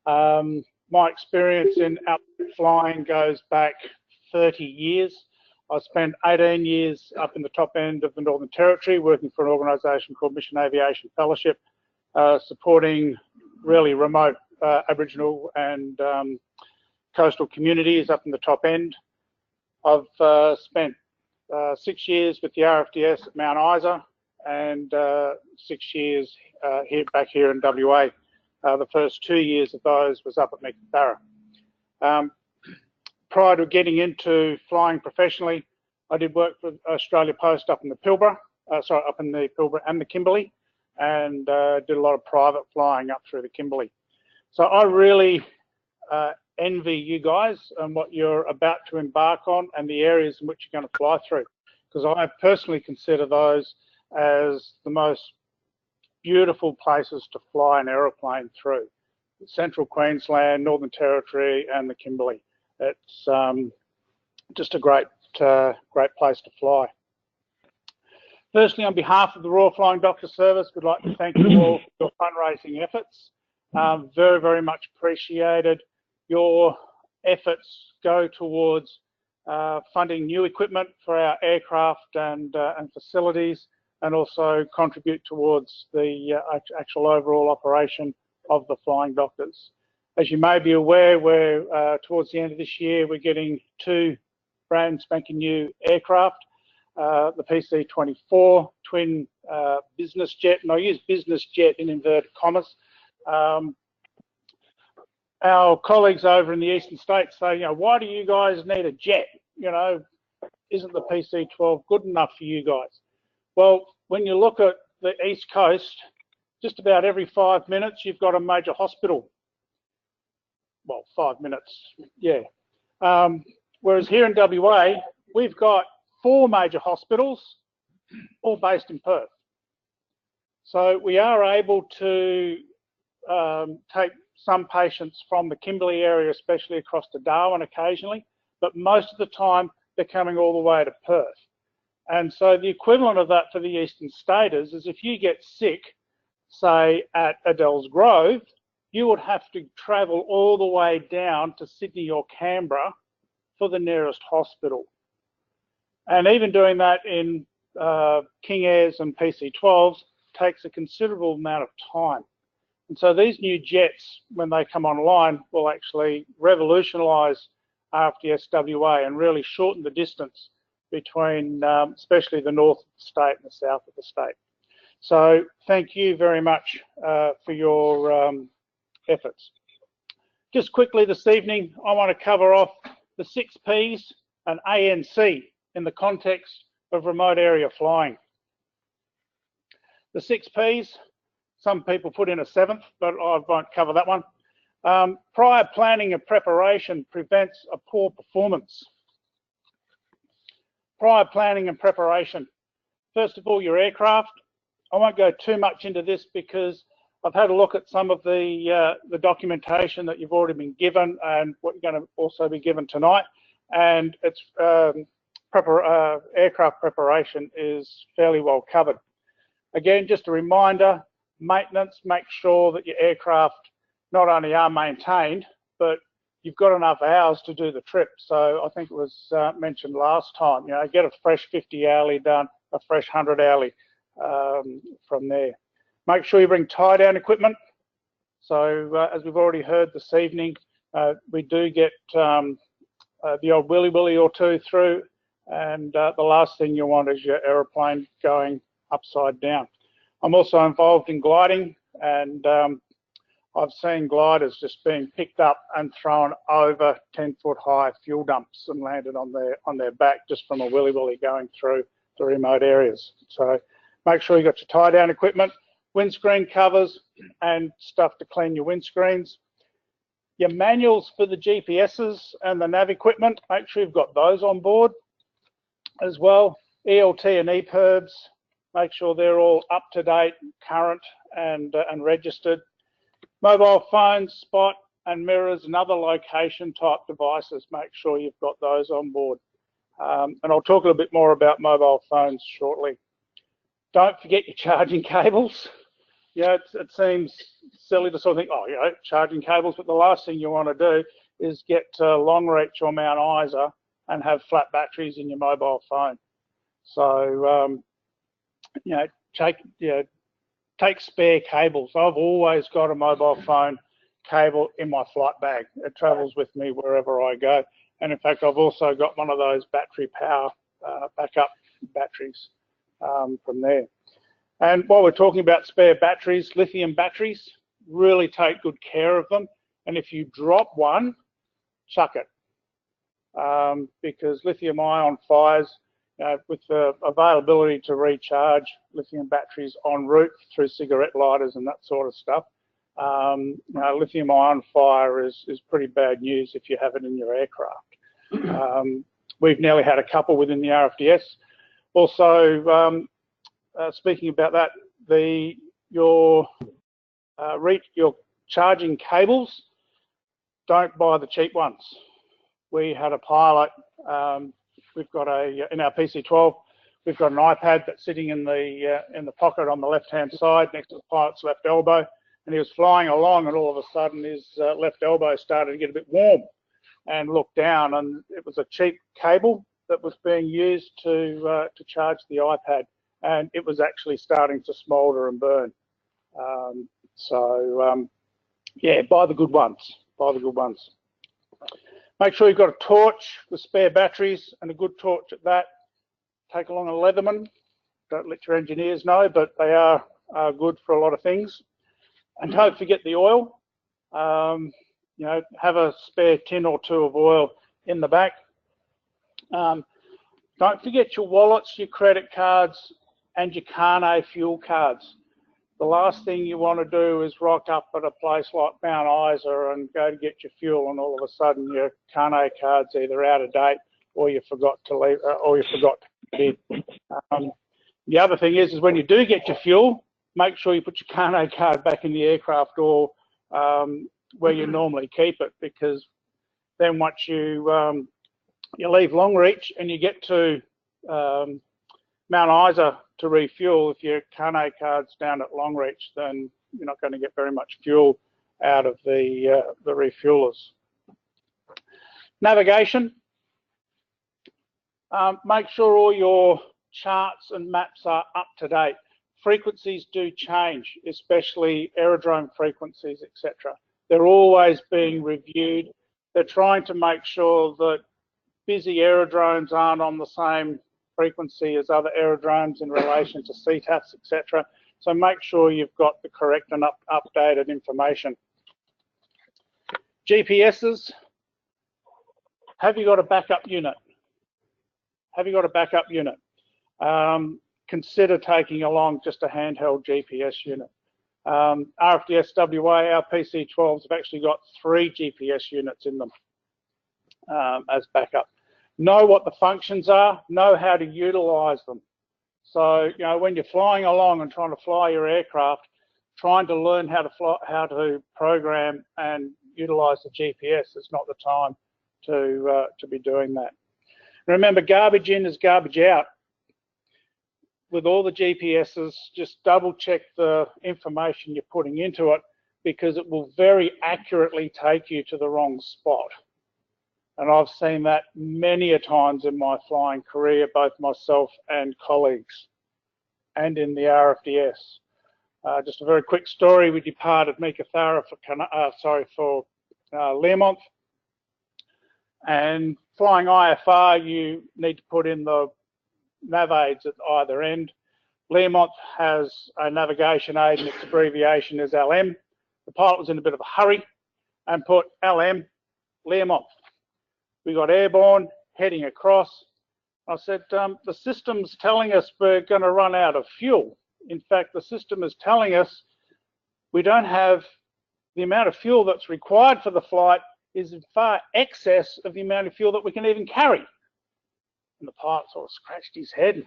My experience in Outback flying goes back 30 years. I spent 18 years up in the top end of the Northern Territory working for an organisation called Mission Aviation Fellowship, supporting really remote Aboriginal and coastal communities up in the top end. I've spent 6 years with the RFDS at Mount Isa and 6 years back here in WA. The first 2 years of those was up at Meekatharra. Prior to getting into flying professionally, I did work for Australia Post up in the Pilbara, up in the Pilbara and the Kimberley, and did a lot of private flying up through the Kimberley. So I really envy you guys and what you're about to embark on and the areas in which you're going to fly through, because I personally consider those as the most beautiful places to fly an aeroplane through. Central Queensland, Northern Territory and the Kimberley. It's just a great place to fly. Firstly, on behalf of the Royal Flying Doctor Service, we'd like to thank you all for your fundraising efforts. Very, very much appreciated. Your efforts go towards funding new equipment for our aircraft and facilities, and also contribute towards the actual overall operation of the flying doctors. As you may be aware, we're towards the end of this year, we're getting 2 brand spanking new aircraft, the PC-24 twin business jet, and I use business jet in inverted commas. Our colleagues over in the eastern states say, you know, why do you guys need a jet? You know, isn't the PC-12 good enough for you guys? Well, when you look at the East Coast, just about every 5 minutes, you've got a major hospital. Well, 5 minutes, yeah. Whereas here in WA, we've got 4 major hospitals, all based in Perth. So we are able to take some patients from the Kimberley area, especially across to Darwin occasionally, but most of the time they're coming all the way to Perth. And so the equivalent of that for the eastern staters is if you get sick, say at Adele's Grove, you would have to travel all the way down to Sydney or Canberra for the nearest hospital. And even doing that in King Airs and PC-12s takes a considerable amount of time. And so these new jets, when they come online, will actually revolutionise RFDS WA and really shorten the distance between especially the north of the state and the south of the state. So thank you very much for your efforts. Just quickly this evening, I want to cover off the 6 Ps and ANC in the context of remote area flying. The 6 Ps, some people put in a 7th, but I won't cover that one. Prior planning and preparation prevents a poor performance. Prior planning and preparation. First of all, your aircraft. I won't go too much into this because I've had a look at some of the documentation that you've already been given and what you're going to also be given tonight. And it's aircraft preparation is fairly well covered. Again, just a reminder, maintenance, make sure that your aircraft not only are maintained, but you've got enough hours to do the trip. So I think it was mentioned last time, you know, get a fresh 50 hourly done, a fresh 100 hourly from there. Make sure you bring tie-down equipment. So as we've already heard this evening, we do get the old willy-willy or 2 through, and the last thing you want is your aeroplane going upside down. I'm also involved in gliding, and I've seen gliders just being picked up and thrown over 10-foot high fuel dumps and landed on their back just from a willy-willy going through the remote areas. So make sure you got your tie-down equipment, windscreen covers, and stuff to clean your windscreens. Your manuals for the GPSs and the nav equipment, make sure you've got those on board as well. ELT and EPIRBs, make sure they're all up to date, current, and registered. Mobile phones, spot and mirrors and other location type devices, make sure you've got those on board. And I'll talk a little bit more about mobile phones shortly. Don't forget your charging cables. Yeah, it seems silly to sort of think, oh, you know, charging cables, but the last thing you want to do is get to Long Reach or Mount Isa and have flat batteries in your mobile phone. So, you know, take spare cables. I've always got a mobile phone cable in my flight bag. It travels with me wherever I go. And in fact, I've also got one of those battery power backup batteries from there. And while we're talking about spare batteries, lithium batteries, really take good care of them. And if you drop one, chuck it. Because lithium ion fires, with the availability to recharge lithium batteries en route through cigarette lighters and that sort of stuff, lithium ion fire is pretty bad news if you have it in your aircraft. We've nearly had a couple within the RFDS. Also, speaking about that, your charging cables, don't buy the cheap ones. We had a pilot. We've got in our PC-12, we've got an iPad that's sitting in the pocket on the left-hand side next to the pilot's left elbow, and he was flying along, and all of a sudden his left elbow started to get a bit warm, and looked down, and it was a cheap cable that was being used to charge the iPad, and it was actually starting to smoulder and burn. So yeah, buy the good ones. Buy the good ones. Make sure you've got a torch with spare batteries and a good torch at that. Take along a Leatherman. Don't let your engineers know, but they are good for a lot of things. And don't forget the oil. You know, have a spare tin or two of oil in the back. Don't forget your wallets, your credit cards, and your Carnet fuel cards. The last thing you want to do is rock up at a place like Mount Isa and go to get your fuel, and all of a sudden your Carnet card's either out of date or you forgot to leave, or you forgot to bid. The other thing is when you do get your fuel, make sure you put your Carnet card back in the aircraft or where you normally keep it, because then once you leave Longreach and you get to Mount Isa to refuel, if your Carnet card's down at Longreach, then you're not going to get very much fuel out of the refuelers. Navigation. Make sure all your charts and maps are up to date. Frequencies do change, especially aerodrome frequencies, etc. They're always being reviewed. They're trying to make sure that busy aerodromes aren't on the same frequency as other aerodromes in relation to CTAFs, etc. So make sure you've got the correct and updated information. GPSs. Have you got a backup unit? Have you got a backup unit? Consider taking along just a handheld GPS unit. RFDS WA, our PC-12s have actually got 3 GPS units in them as backup. Know what the functions are, know how to utilize them. So, you know, when you're flying along and trying to fly your aircraft, trying to learn how to program and utilize the GPS is not the time to be doing that. Remember, garbage in is garbage out. With all the GPSs, just double check the information you're putting into it, because it will very accurately take you to the wrong spot. And I've seen that many a times in my flying career, both myself and colleagues, and in the RFDS. Just a very quick story. We departed Meekatharra for Learmonth, and flying IFR, you need to put in the nav aids at either end. Learmonth has a navigation aid, and its abbreviation is LM. The pilot was in a bit of a hurry and put LM, Learmonth. We got airborne, heading across. I said, the system's telling us we're going to run out of fuel. In fact, the system is telling us we don't have the amount of fuel that's required for the flight is in far excess of the amount of fuel that we can even carry. And the pilot sort of scratched his head, and,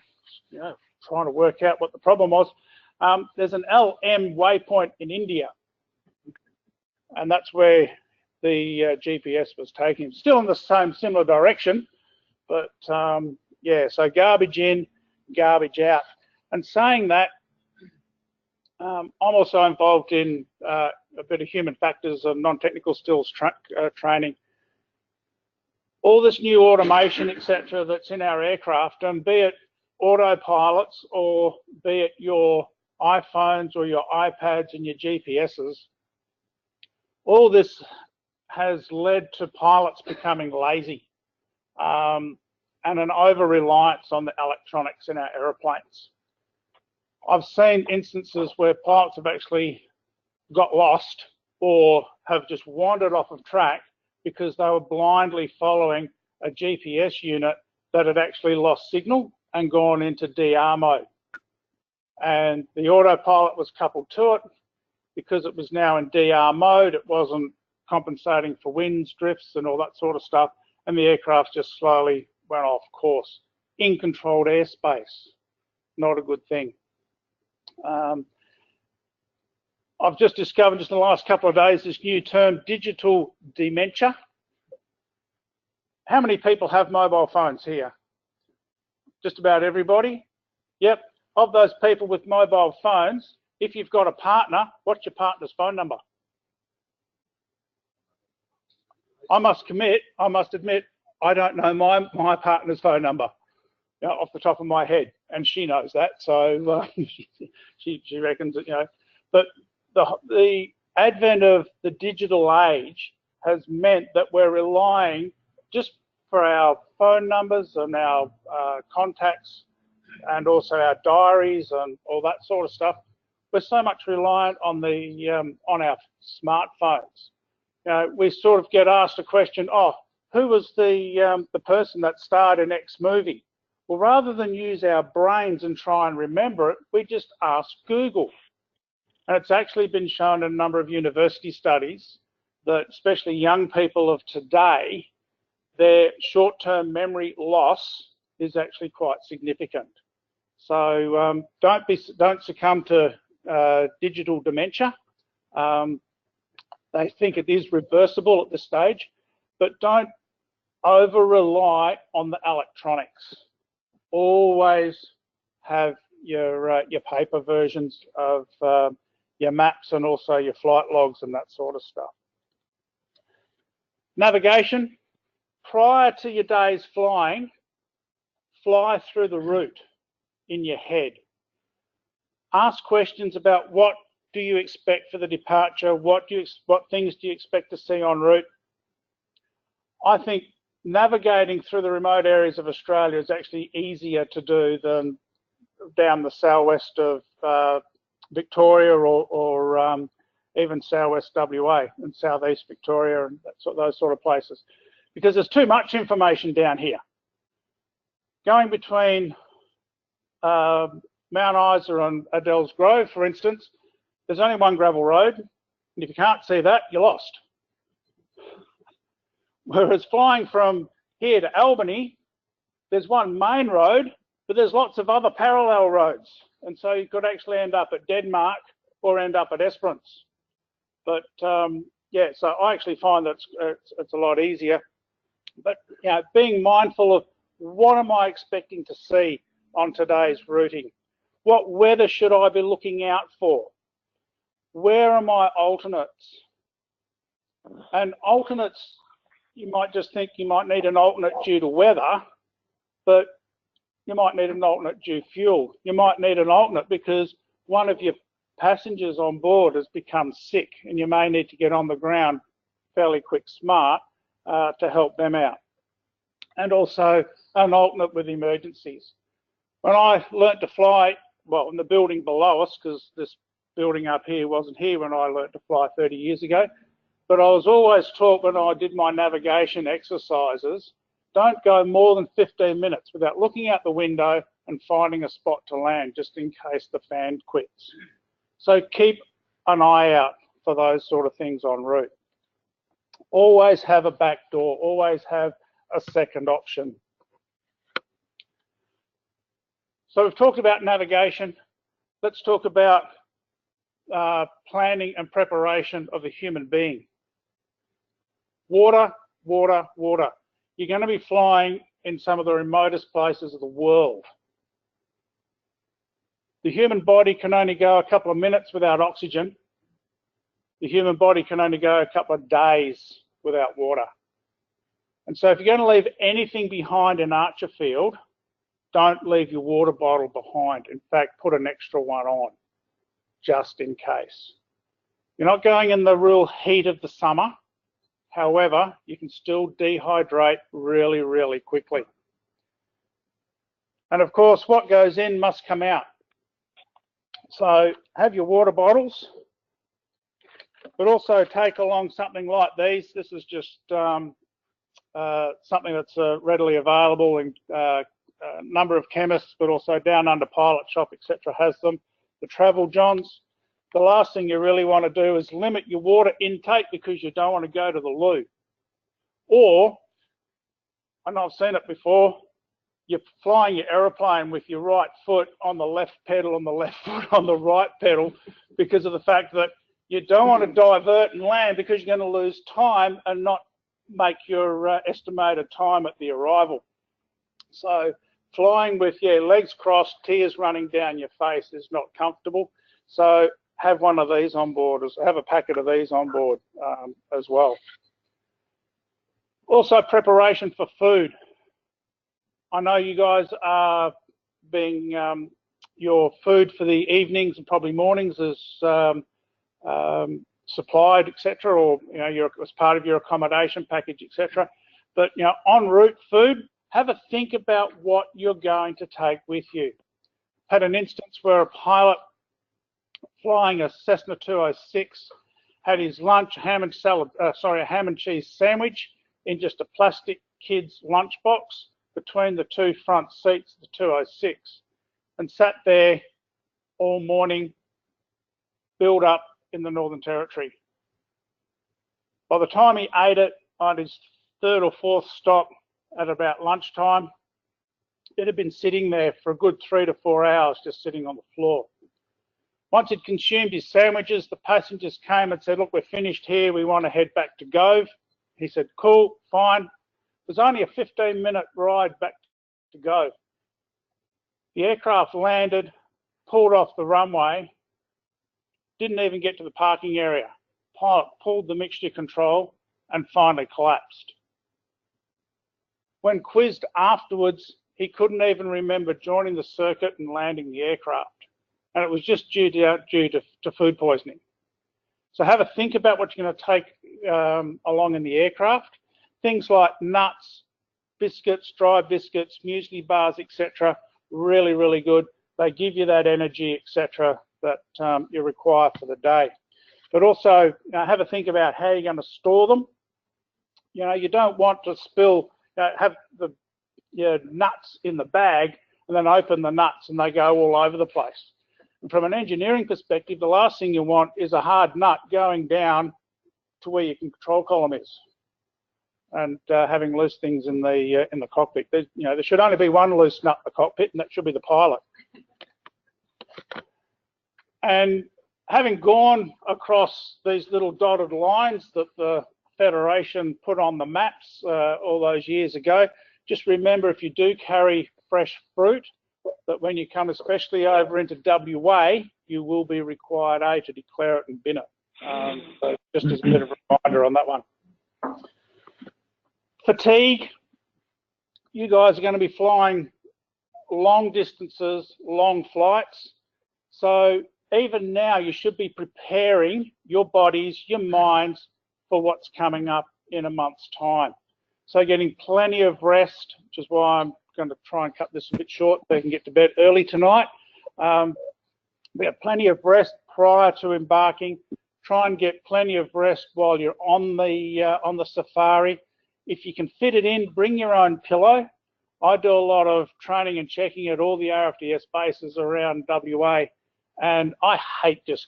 you know, trying to work out what the problem was. There's an LM waypoint in India, and that's where the GPS was taking him. Still in the same similar direction, but yeah, so garbage in, garbage out. And saying that, I'm also involved in a bit of human factors and non-technical skills training. All this new automation, etc., that's in our aircraft, and be it autopilots or be it your iPhones or your iPads and your GPSs, all this has led to pilots becoming lazy and an over-reliance on the electronics in our aeroplanes. I've seen instances where pilots have actually got lost or have just wandered off of track because they were blindly following a GPS unit that had actually lost signal and gone into DR mode. And the autopilot was coupled to it. Because it was now in DR mode, it wasn't compensating for winds, drifts, and all that sort of stuff, and the aircraft just slowly went off course in controlled airspace. Not a good thing. I've just discovered just in the last couple of days this new term, digital dementia. How many people have mobile phones here? Just about everybody? Yep. Of those people with mobile phones, if you've got a partner, what's your partner's phone number? I must admit, I don't know my partner's phone number, you know, off the top of my head, and she knows that, so she reckons that, you know. But the advent of the digital age has meant that we're relying just for our phone numbers and our contacts and also our diaries and all that sort of stuff. We're so much reliant on on our smartphones. You know, we sort of get asked a question, oh, who was the person that starred in X movie? Well, rather than use our brains and try and remember it, we just ask Google. And it's actually been shown in a number of university studies that especially young people of today, their short-term memory loss is actually quite significant. So don't succumb to digital dementia. They think it is reversible at this stage, but don't over-rely on the electronics. Always have your paper versions of your maps and also your flight logs and that sort of stuff. Navigation. Prior to your day's flying, fly through the route in your head. Ask questions about what do you expect for the departure, what things do you expect to see en route. I think navigating through the remote areas of Australia is actually easier to do than down the southwest of Victoria or even southwest WA and southeast Victoria and those sort of places, because there's too much information down here. Going between Mount Isa and Adele's Grove, for instance, there's only one gravel road, and if you can't see that, you're lost. Whereas flying from here to Albany, there's one main road, but there's lots of other parallel roads. And so you could actually end up at Denmark or end up at Esperance. But yeah, so I actually find that it's a lot easier. But you know, being mindful of what am I expecting to see on today's routing? What weather should I be looking out for? Where are my alternates? And alternates, you might just think you might need an alternate due to weather, but you might need an alternate due fuel. You might need an alternate because one of your passengers on board has become sick and you may need to get on the ground fairly quick smart to help them out. And also an alternate with emergencies. When I learnt to fly, well, in the building below us, because this building up here wasn't here when I learnt to fly 30 years ago, but I was always taught when I did my navigation exercises, don't go more than 15 minutes without looking out the window and finding a spot to land, just in case the fan quits. So keep an eye out for those sort of things en route. Always have a back door, always have a second option. So we've talked about navigation. Let's talk about planning and preparation of a human being. Water, water, water. You're going to be flying in some of the remotest places of the world. The human body can only go a couple of minutes without oxygen. The human body can only go a couple of days without water. And so if you're going to leave anything behind in Archer Field, don't leave your water bottle behind. In fact, put an extra one on, just in case. You're not going in the real heat of the summer. However, you can still dehydrate really, really quickly. And of course, what goes in must come out. So have your water bottles, but also take along something like these. This is just something that's readily available in a number of chemists, but also down under Pilot Shop, etc. has them. The Travel Johns. The last thing you really want to do is limit your water intake because you don't want to go to the loo. Or, I know I've seen it before, you're flying your aeroplane with your right foot on the left pedal and the left foot on the right pedal because of the fact that you don't want to divert and land because you're going to lose time and not make your estimated time at the arrival. So flying with your legs crossed, tears running down your face is not comfortable. So have one of these on board, have a packet of these on board as well. Also preparation for food. I know you guys are being, your food for the evenings and probably mornings is supplied, etc., or as part of your accommodation package, etc. But en route food, have a think about what you're going to take with you. Had an instance where a pilot flying a Cessna 206 had his lunch, a ham and cheese sandwich in just a plastic kid's lunchbox between the two front seats of the 206, and sat there all morning, build up in the Northern Territory. By the time he ate it on his third or fourth stop at about lunchtime, it had been sitting there for a good 3 to 4 hours, just sitting on the floor. Once he'd consumed his sandwiches, the passengers came and said, look, we're finished here, we want to head back to Gove. He said, cool, fine. It was only a 15-minute ride back to Gove. The aircraft landed, pulled off the runway, didn't even get to the parking area. Pilot pulled the mixture control and finally collapsed. When quizzed afterwards, he couldn't even remember joining the circuit and landing the aircraft. And it was just due to food poisoning. So have a think about what you're going to take along in the aircraft. Things like nuts, biscuits, dry biscuits, muesli bars, etc. Really, really good. They give you that energy, etc. that you require for the day. But also have a think about how you're going to store them. You don't want to spill, have the nuts in the bag and then open the nuts and they go all over the place. And from an engineering perspective, the last thing you want is a hard nut going down to where your control column is, and having loose things in the cockpit. There should only be one loose nut in the cockpit, and that should be the pilot. And having gone across these little dotted lines that the Federation put on the maps all those years ago, just remember, if you do carry fresh fruit, that when you come especially over into WA, you will be required to declare it and bin it. So just as a bit of a reminder on that one. Fatigue, you guys are going to be flying long distances, long flights. So even now you should be preparing your bodies, your minds for what's coming up in a month's time. So getting plenty of rest, which is why I'm going to try and cut this a bit short so you can get to bed early tonight. We have plenty of rest prior to embarking. Try and get plenty of rest while you're on the safari. If you can fit it in, bring your own pillow. I do a lot of training and checking at all the RFDS bases around WA, and I hate just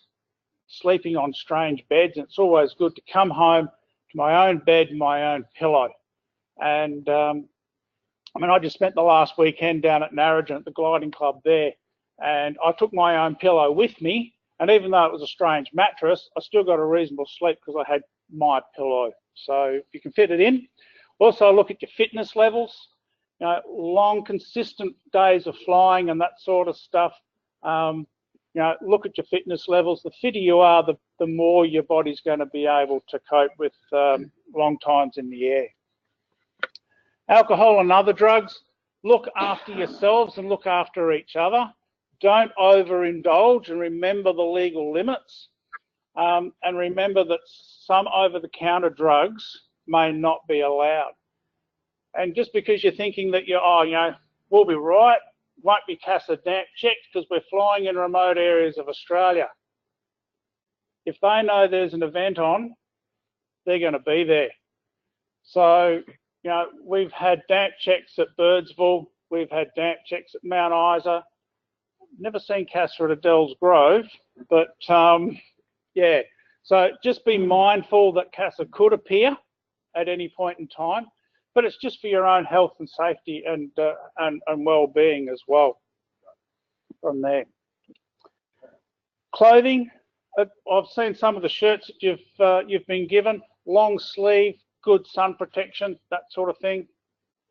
sleeping on strange beds. And it's always good to come home to my own bed, my own pillow. And I just spent the last weekend down at Narrogin at the gliding club there, and I took my own pillow with me, and even though it was a strange mattress, I still got a reasonable sleep because I had my pillow. So if you can fit it in. Also look at your fitness levels. Long, consistent days of flying and that sort of stuff. Look at your fitness levels. The fitter you are, the more your body's going to be able to cope with long times in the air. Alcohol and other drugs, look after yourselves and look after each other. Don't overindulge, and remember the legal limits. And remember that some over-the-counter drugs may not be allowed. And just because you're thinking that we'll be right, won't be CASA damp checked because we're flying in remote areas of Australia. If they know there's an event on, they're going to be there. So, we've had damp checks at Birdsville, we've had damp checks at Mount Isa. Never seen CASA at Adele's Grove, but yeah. So just be mindful that CASA could appear at any point in time, but it's just for your own health and safety and well-being as well from there. Clothing, I've seen some of the shirts that you've been given, long sleeve, good sun protection, that sort of thing.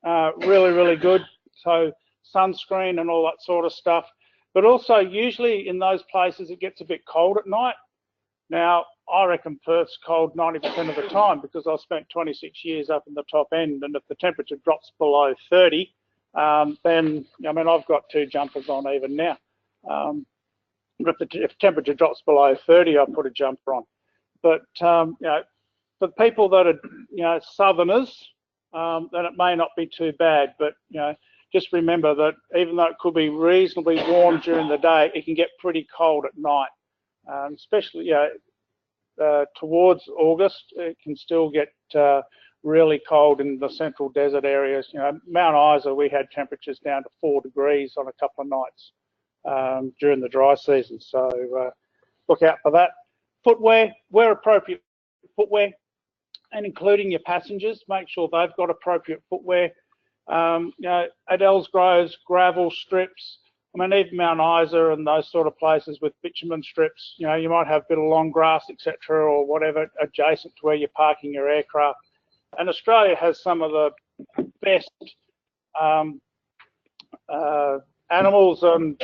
Really, really good. So sunscreen and all that sort of stuff. But also usually in those places it gets a bit cold at night. Now, I reckon Perth's cold 90% of the time because I've spent 26 years up in the top end, and if the temperature drops below 30, then, I've got 2 jumpers on even now. If the temperature drops below 30, I'll put a jumper on. but you know, for people that are, you know, southerners, then it may not be too bad. But you know, just remember that even though it could be reasonably warm during the day, it can get pretty cold at night, especially, you know, towards August. It can still get really cold in the central desert areas. You know, Mount Isa, we had temperatures down to 4 degrees on a couple of nights during the dry season. So look out for that. Footwear, wear appropriate footwear, and including your passengers, make sure they've got appropriate footwear. You know, at Ellsgroves, gravel strips. I mean, even Mount Isa and those sort of places with bitumen strips, you know, you might have a bit of long grass, etc., or whatever adjacent to where you're parking your aircraft. And Australia has some of the best animals and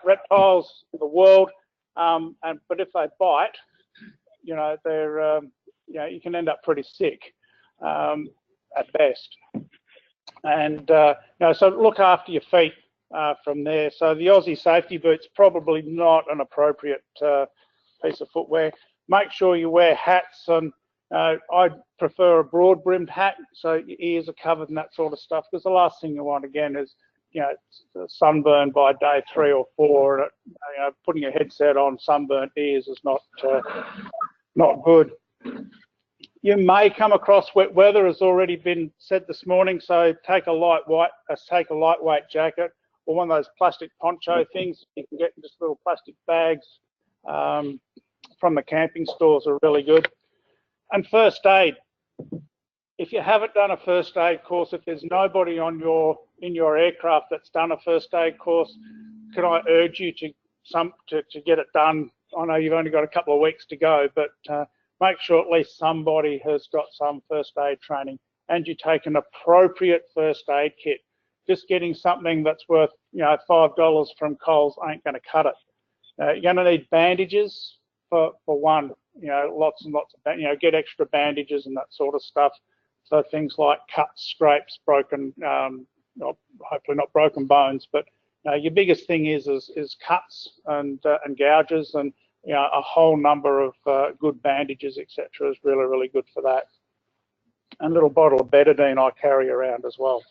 reptiles in the world. But if they bite, you know, they're you know, you can end up pretty sick at best. And you know, so look after your feet from there. So the Aussie safety boot's probably not an appropriate piece of footwear. Make sure you wear hats, and I prefer a broad-brimmed hat so your ears are covered and that sort of stuff, because the last thing you want again is, you know, sunburn by day 3 or 4. And you know, putting a headset on sunburnt ears is not good. You may come across wet weather, as already been said this morning. So take a lightweight jacket, or one of those plastic poncho things you can get in just little plastic bags from the camping stores are really good. And first aid. If you haven't done a first aid course, if there's nobody in your aircraft that's done a first aid course, can I urge you to get it done? I know you've only got a couple of weeks to go, but make sure at least somebody has got some first aid training, and you take an appropriate first aid kit. Just getting something that's worth, you know, $5 from Coles ain't going to cut it. You're going to need bandages for one. You know, lots and lots of, you know, get extra bandages and that sort of stuff. So things like cuts, scrapes, broken, hopefully not broken bones, but your biggest thing is cuts and gouges, and you know, a whole number of good bandages, etc., is really, really good for that. And a little bottle of betadine I carry around as well.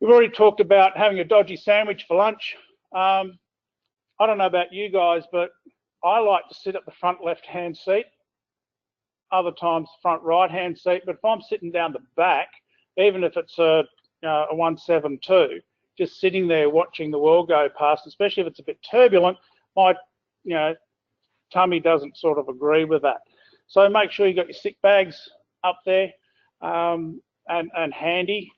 We've already talked about having a dodgy sandwich for lunch. I don't know about you guys, but I like to sit at the front left-hand seat, other times front right-hand seat. But if I'm sitting down the back, even if it's a 172, just sitting there watching the world go past, especially if it's a bit turbulent, my tummy doesn't sort of agree with that. So make sure you've got your sick bags up there and handy.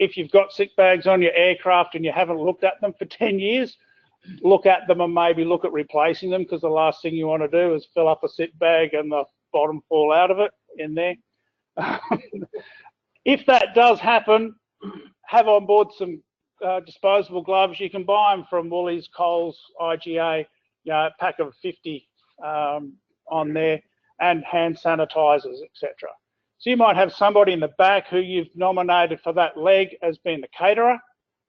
If you've got sick bags on your aircraft and you haven't looked at them for 10 years, look at them and maybe look at replacing them, because the last thing you want to do is fill up a sick bag and the bottom fall out of it in there. If that does happen, have on board some disposable gloves. You can buy them from Woolies, Coles, IGA, a pack of 50 on there, and hand sanitizers, etc. So you might have somebody in the back who you've nominated for that leg as being the caterer,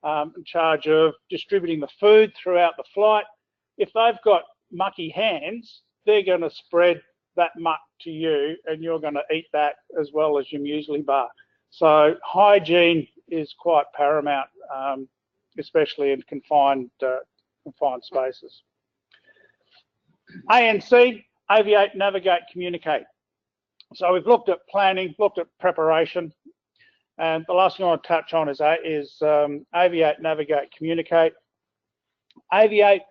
in charge of distributing the food throughout the flight. If they've got mucky hands, they're going to spread that muck to you, and you're going to eat that as well as your muesli bar. So hygiene is quite paramount, especially in confined spaces. ANC, aviate, navigate, communicate. So we've looked at planning, looked at preparation, and the last thing I want to touch on is aviate, navigate, communicate. Aviate,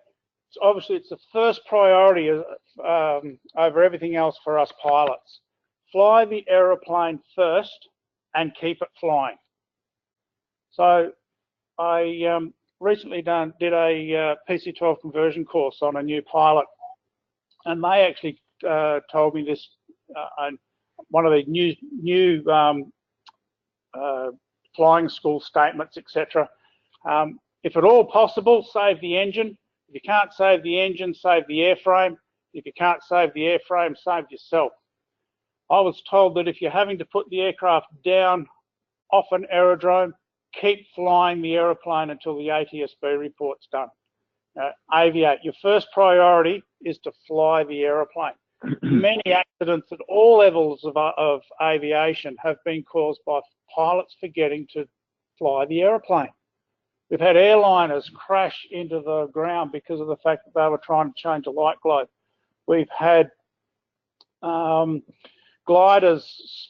obviously it's the first priority over everything else for us pilots. Fly the aeroplane first and keep it flying. So I recently did a PC-12 conversion course on a new pilot, and they actually told me this, one of the new flying school statements, etc. If at all possible, save the engine. If you can't save the engine, save the airframe. If you can't save the airframe, save yourself. I was told that if you're having to put the aircraft down off an aerodrome, keep flying the aeroplane until the ATSB report's done. aviate. Your first priority is to fly the aeroplane. Many accidents at all levels of aviation have been caused by pilots forgetting to fly the aeroplane. We've had airliners crash into the ground because of the fact that they were trying to change a light globe. We've had gliders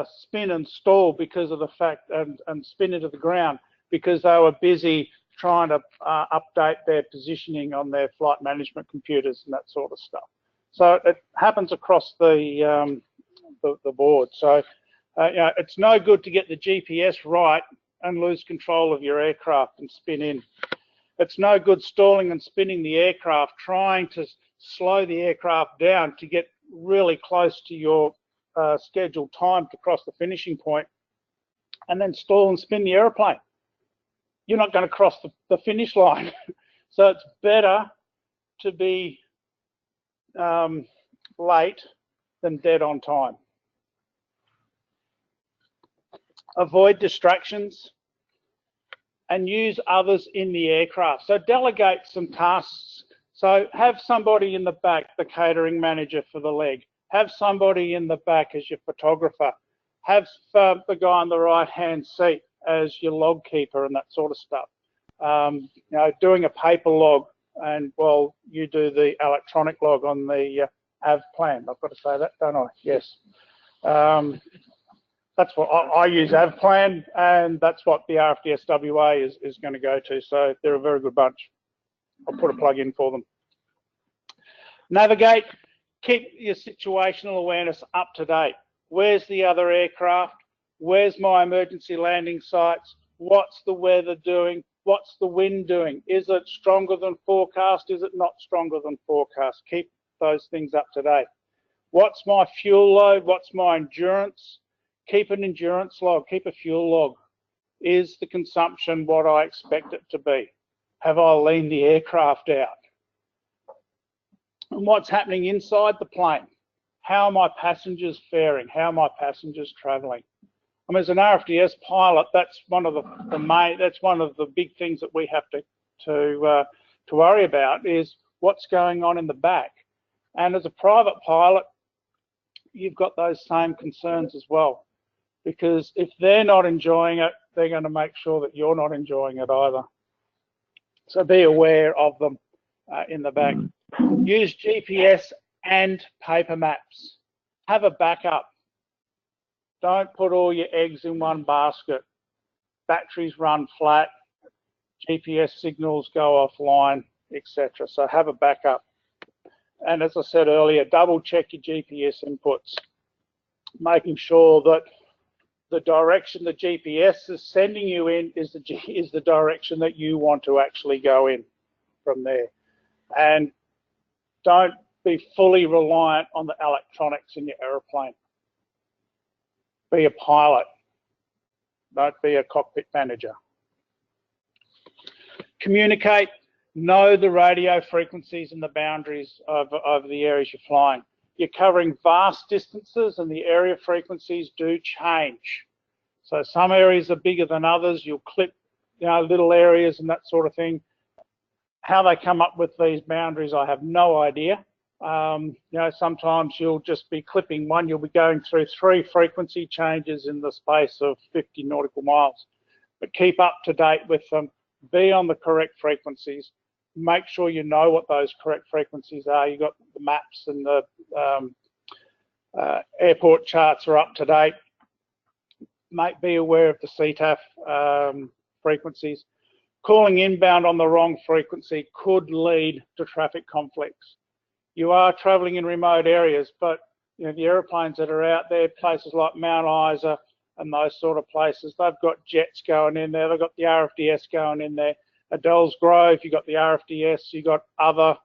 spin and stall because of the fact, and spin into the ground because they were busy trying to update their positioning on their flight management computers and that sort of stuff. So it happens across the board. So you know, it's no good to get the GPS right and lose control of your aircraft and spin in. It's no good stalling and spinning the aircraft, trying to slow the aircraft down to get really close to your scheduled time to cross the finishing point, and then stall and spin the aeroplane. You're not going to cross the finish line. So it's better to be late than dead on time. Avoid distractions and use others in the aircraft. So delegate some tasks. So have somebody in the back, the catering manager for the leg. Have somebody in the back as your photographer. Have the guy on the right-hand seat as your log keeper and that sort of stuff. You know, doing a paper log, and well, you do the electronic log on the AV plan. I've got to say that, don't I? Yes. That's what I use AV plan, and that's what the RFDS WA is going to go to. So they're a very good bunch. I'll put a plug in for them. Navigate. Keep your situational awareness up to date. Where's the other aircraft? Where's my emergency landing sites? What's the weather doing? What's the wind doing? Is it stronger than forecast? Is it not stronger than forecast? Keep those things up to date. What's my fuel load? What's my endurance? Keep an endurance log. Keep a fuel log. Is the consumption what I expect it to be? Have I leaned the aircraft out? And what's happening inside the plane? How are my passengers faring? How are my passengers travelling? I mean, as an RFDS pilot, that's one of the big things that we have to worry about, is what's going on in the back. And as a private pilot, you've got those same concerns as well, because if they're not enjoying it, they're going to make sure that you're not enjoying it either. So be aware of them in the back. Use GPS and paper maps. Have a backup. Don't put all your eggs in one basket. Batteries run flat, GPS signals go offline, etc. So have a backup. And as I said earlier, double check your GPS inputs, making sure that the direction the GPS is sending you in is the direction that you want to actually go in from there. And don't be fully reliant on the electronics in your aeroplane. Be a pilot, don't be a cockpit manager. Communicate, know the radio frequencies and the boundaries of the areas you're flying. You're covering vast distances and the area frequencies do change. So some areas are bigger than others. You'll clip, you know, little areas and that sort of thing. How they come up with these boundaries, I have no idea. You know, sometimes you'll just be clipping one. You'll be going through 3 frequency changes in the space of 50 nautical miles. But keep up to date with them. Be on the correct frequencies. Make sure you know what those correct frequencies are. You've got the maps and the airport charts are up to date. Be aware of the CTAF frequencies. Calling inbound on the wrong frequency could lead to traffic conflicts. You are travelling in remote areas, but you know, the aeroplanes that are out there, places like Mount Isa and those sort of places, they've got jets going in there. They've got the RFDS going in there. At Dells Grove, you've got the RFDS. You've got other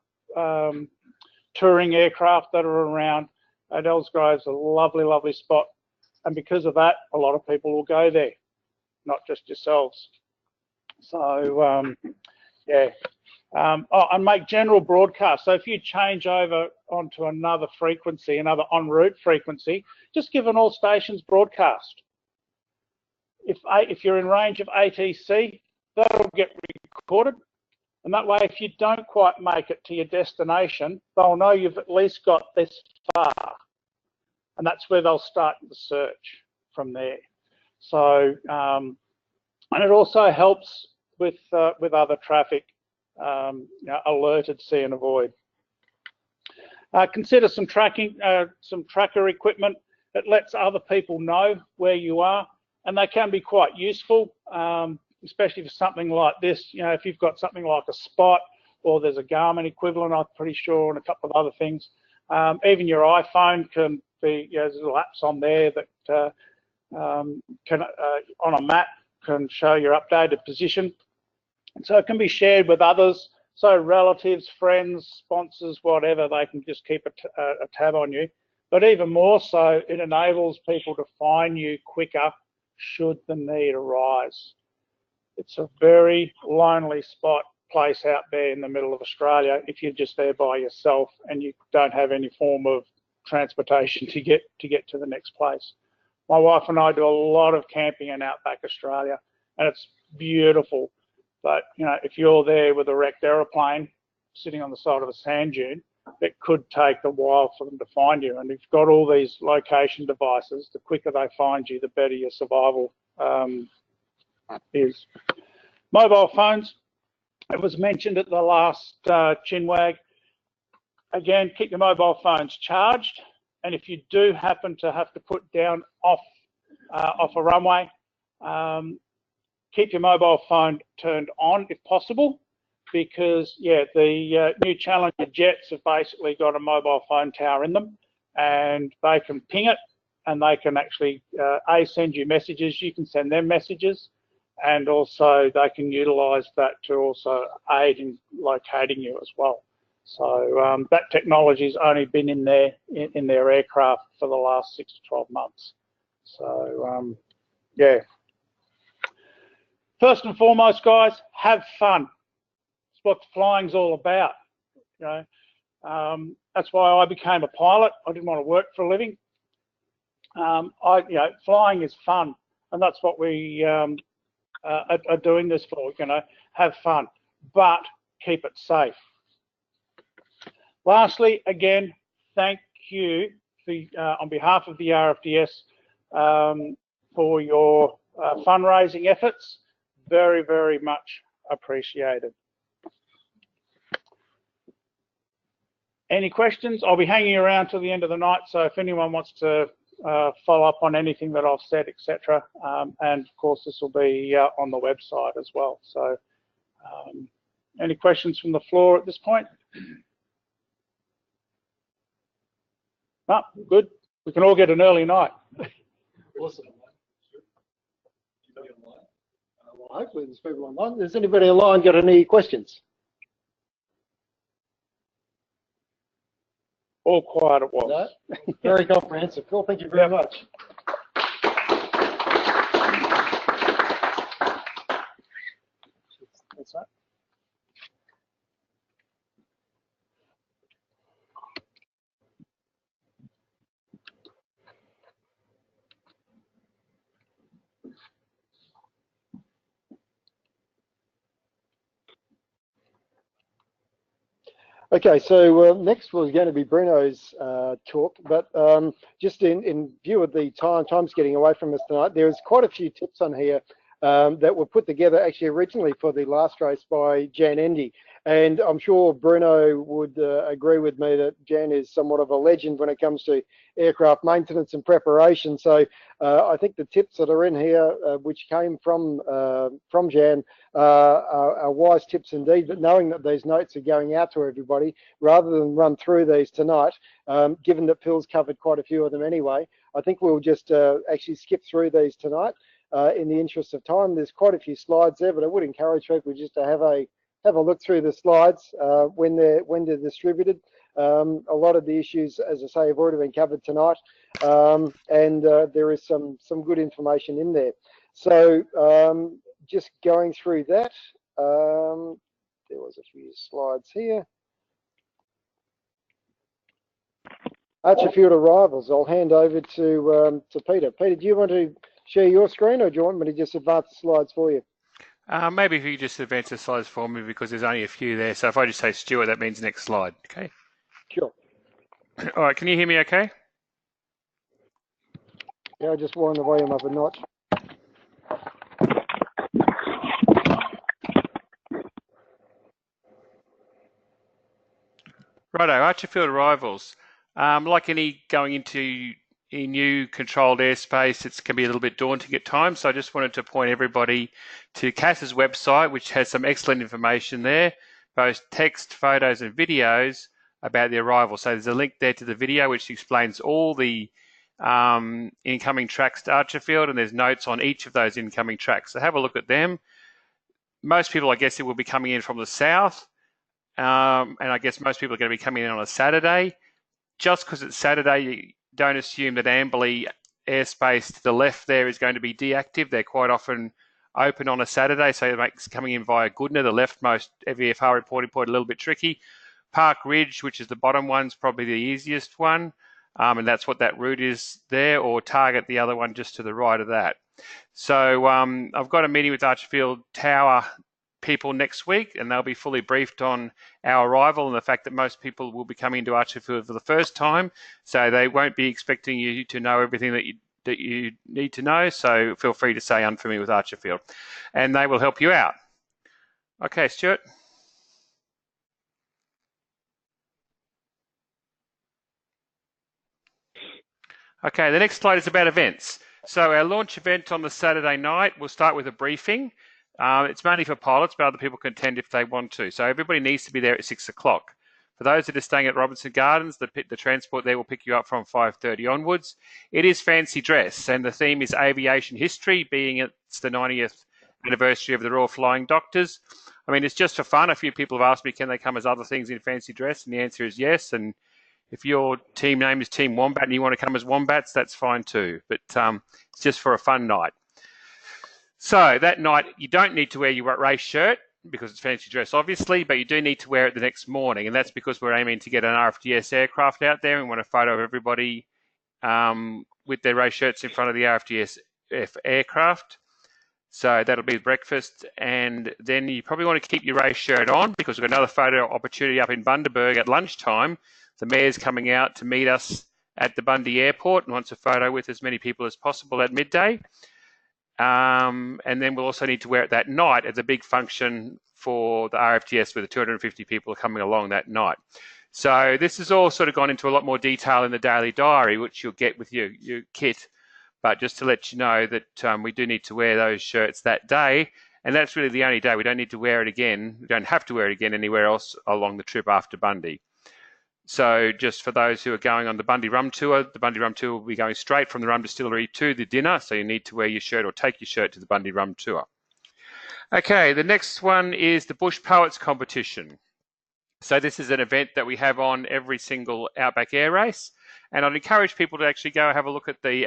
touring aircraft that are around. Dells Grove's a lovely, lovely spot. And because of that, a lot of people will go there, not just yourselves. So, yeah. And make general broadcasts. So if you change over onto another frequency, another en route frequency, just give an all stations broadcast. If you're in range of ATC, that'll get recorded. And that way, if you don't quite make it to your destination, they'll know you've at least got this far. And that's where they'll start the search from there. So, and it also helps with other traffic, alerted see and avoid. Consider some tracker equipment. It lets other people know where you are, and they can be quite useful, especially for something like this. If you've got something like a Spot, or there's a Garmin equivalent, I'm pretty sure, and a couple of other things. Even your iPhone can be, there's little apps on there that can, on a map, can show your updated position. And so it can be shared with others. So relatives, friends, sponsors, whatever, they can just keep a tab on you. But even more so, it enables people to find you quicker should the need arise. It's a very lonely place out there in the middle of Australia if you're just there by yourself and you don't have any form of transportation to get to the next place. My wife and I do a lot of camping in Outback Australia, and it's beautiful. But if you're there with a wrecked aeroplane sitting on the side of a sand dune, it could take a while for them to find you. And if you've got all these location devices, the quicker they find you, the better your survival is. Mobile phones, it was mentioned at the last Chinwag. Again, keep your mobile phones charged. And if you do happen to have to put down off a runway, keep your mobile phone turned on if possible, because the new Challenger jets have basically got a mobile phone tower in them, and they can ping it, and they can actually send you messages. You can send them messages, and also they can utilise that to also aid in locating you as well. So that technology's only been in their aircraft for the last 6 to 12 months. So first and foremost, guys, have fun. It's what flying's all about. That's why I became a pilot. I didn't want to work for a living. Flying is fun, and that's what we are doing this for. Have fun, but keep it safe. Lastly, again, thank you on behalf of the RFDS for your fundraising efforts. Very, very much appreciated. Any questions? I'll be hanging around till the end of the night, so if anyone wants to follow up on anything that I've said, etc. And of course, this will be on the website as well. So any questions from the floor at this point? No, good. We can all get an early night. Awesome. Well, hopefully there's people online. Has anybody online got any questions? All quiet it was. No? Very comprehensive. Cool. Thank you very much. That's that. Okay, so next was going to be Bruno's talk, but just in view of the time's getting away from us tonight, there's quite a few tips on here that were put together actually originally for the last race by Jan Endy. And I'm sure Bruno would agree with me that Jan is somewhat of a legend when it comes to aircraft maintenance and preparation. So I think the tips that are in here, which came from Jan, are wise tips indeed. But knowing that these notes are going out to everybody, rather than run through these tonight, given that Phil's covered quite a few of them anyway, I think we'll just actually skip through these tonight in the interest of time. There's quite a few slides there, but I would encourage people just to have a look through the slides when they're distributed. A lot of the issues, as I say, have already been covered tonight, and there is some good information in there. So just going through that, there was a few slides here. Archer Field arrivals. I'll hand over to Peter. Peter, do you want to share your screen, or do you want me to just advance the slides for you? Maybe if you just advance the slides for me, because there's only a few there. So if I just say Stuart, that means next slide. Okay. Sure. All right. Can you hear me okay? Yeah, I just wind the volume up a notch. Righto, Archerfield arrivals. Like any going into a new controlled airspace, it can be a little bit daunting at times. So I just wanted to point everybody to CASA's website, which has some excellent information there, both text, photos and videos about the arrival. So there's a link there to the video which explains all the incoming tracks to Archerfield, and there's notes on each of those incoming tracks. So have a look at them. Most people, I guess, it will be coming in from the south. And I guess most people are going to be coming in on a Saturday. Just because it's Saturday, don't assume that Amberley airspace to the left there is going to be deactive. They're quite often open on a Saturday, so it makes coming in via Goodna, the leftmost VFR reporting point, a little bit tricky. Park Ridge, which is the bottom one, is probably the easiest one, and that's what that route is there, or Target, the other one just to the right of that. So I've got a meeting with Archerfield Tower people next week, and they'll be fully briefed on our arrival and the fact that most people will be coming into Archerfield for the first time, so they won't be expecting you to know everything that you need to know. So feel free to say unfamiliar with Archerfield, and they will help you out. Okay, Stuart. Okay, the next slide is about events. So our launch event on the Saturday night, we'll start with a briefing. It's mainly for pilots, but other people can attend if they want to. So everybody needs to be there at 6 o'clock. For those that are staying at Robinson Gardens, the transport there will pick you up from 5:30 onwards. It is fancy dress, and the theme is aviation history, being it's the 90th anniversary of the Royal Flying Doctors. I mean, it's just for fun. A few people have asked me, can they come as other things in fancy dress? And the answer is yes. And if your team name is Team Wombat and you want to come as Wombats, that's fine too. But it's just for a fun night. So that night, you don't need to wear your race shirt because it's fancy dress, obviously, but you do need to wear it the next morning. And that's because we're aiming to get an RFDS aircraft out there and want a photo of everybody with their race shirts in front of the RFDS aircraft. So that'll be breakfast. And then you probably want to keep your race shirt on because we've got another photo opportunity up in Bundaberg at lunchtime. The mayor's coming out to meet us at the Bundy Airport and wants a photo with as many people as possible at midday. And then we'll also need to wear it that night as a big function for the RFTS where the 250 people are coming along that night. So this has all sort of gone into a lot more detail in the daily diary, which you'll get with your kit. But just to let you know that we do need to wear those shirts that day. And that's really the only day. We don't need to wear it again. We don't have to wear it again anywhere else along the trip after Bundy. So just for those who are going on the Bundy Rum Tour, the Bundy Rum Tour will be going straight from the Rum Distillery to the dinner, so you need to wear your shirt or take your shirt to the Bundy Rum Tour. Okay, the next one is the Bush Poets Competition. So this is an event that we have on every single Outback Air Race, and I'd encourage people to actually go have a look at the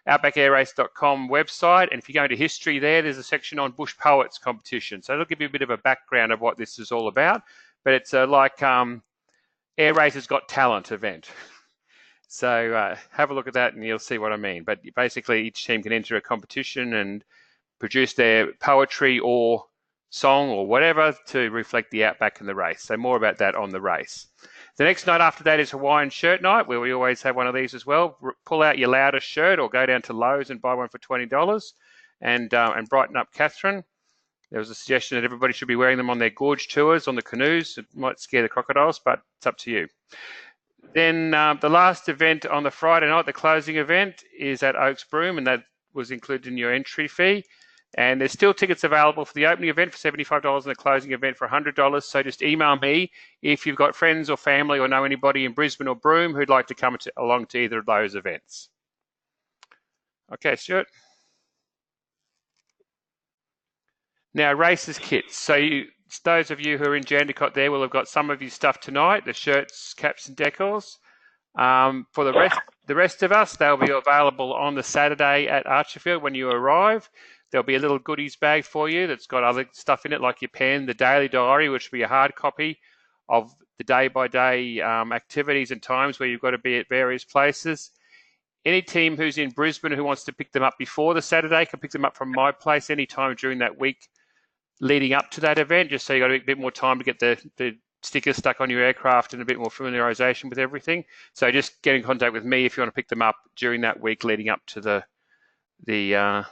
outbackairrace.com website, and if you go into history there's a section on Bush Poets Competition. So it'll give you a bit of a background of what this is all about. But it's like Air Races Got Talent event. So have a look at that and you'll see what I mean. But basically each team can enter a competition and produce their poetry or song or whatever to reflect the Outback in the race. So more about that on the race. The next night after that is Hawaiian Shirt Night, where we always have one of these as well. Pull out your loudest shirt or go down to Lowe's and buy one for $20 and brighten up Catherine. There was a suggestion that everybody should be wearing them on their gorge tours, on the canoes. It might scare the crocodiles, but it's up to you. Then the last event on the Friday night, the closing event, is at Oaks Broom, and that was included in your entry fee. And there's still tickets available for the opening event for $75 and the closing event for $100. So just email me if you've got friends or family or know anybody in Brisbane or Broome who'd like to come along to either of those events. Okay, Stuart. Now, races kits. So those of you who are in Jandakot there will have got some of your stuff tonight, the shirts, caps and decals. For the rest of us, they'll be available on the Saturday at Archerfield when you arrive. There'll be a little goodies bag for you that's got other stuff in it like your pen, the daily diary, which will be a hard copy of the day-by-day activities and times where you've got to be at various places. Any team who's in Brisbane who wants to pick them up before the Saturday can pick them up from my place anytime during that week leading up to that event, just so you got a bit more time to get the stickers stuck on your aircraft and a bit more familiarization with everything. So just get in contact with me if you want to pick them up during that week leading up to the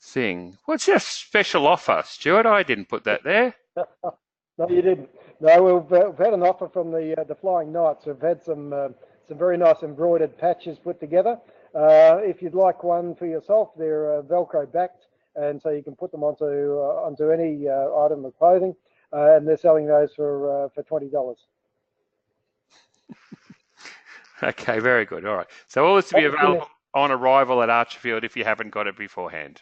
thing. What's your special offer, Stuart? I didn't put that there. No, you didn't. No, we've had an offer from the Flying Knights. We've had some very nice embroidered patches put together. If you'd like one for yourself, they're Velcro backed, and so you can put them onto any item of clothing, and they're selling those for $20. Okay, very good. All right. So all this to be available on arrival at Archerfield if you haven't got it beforehand.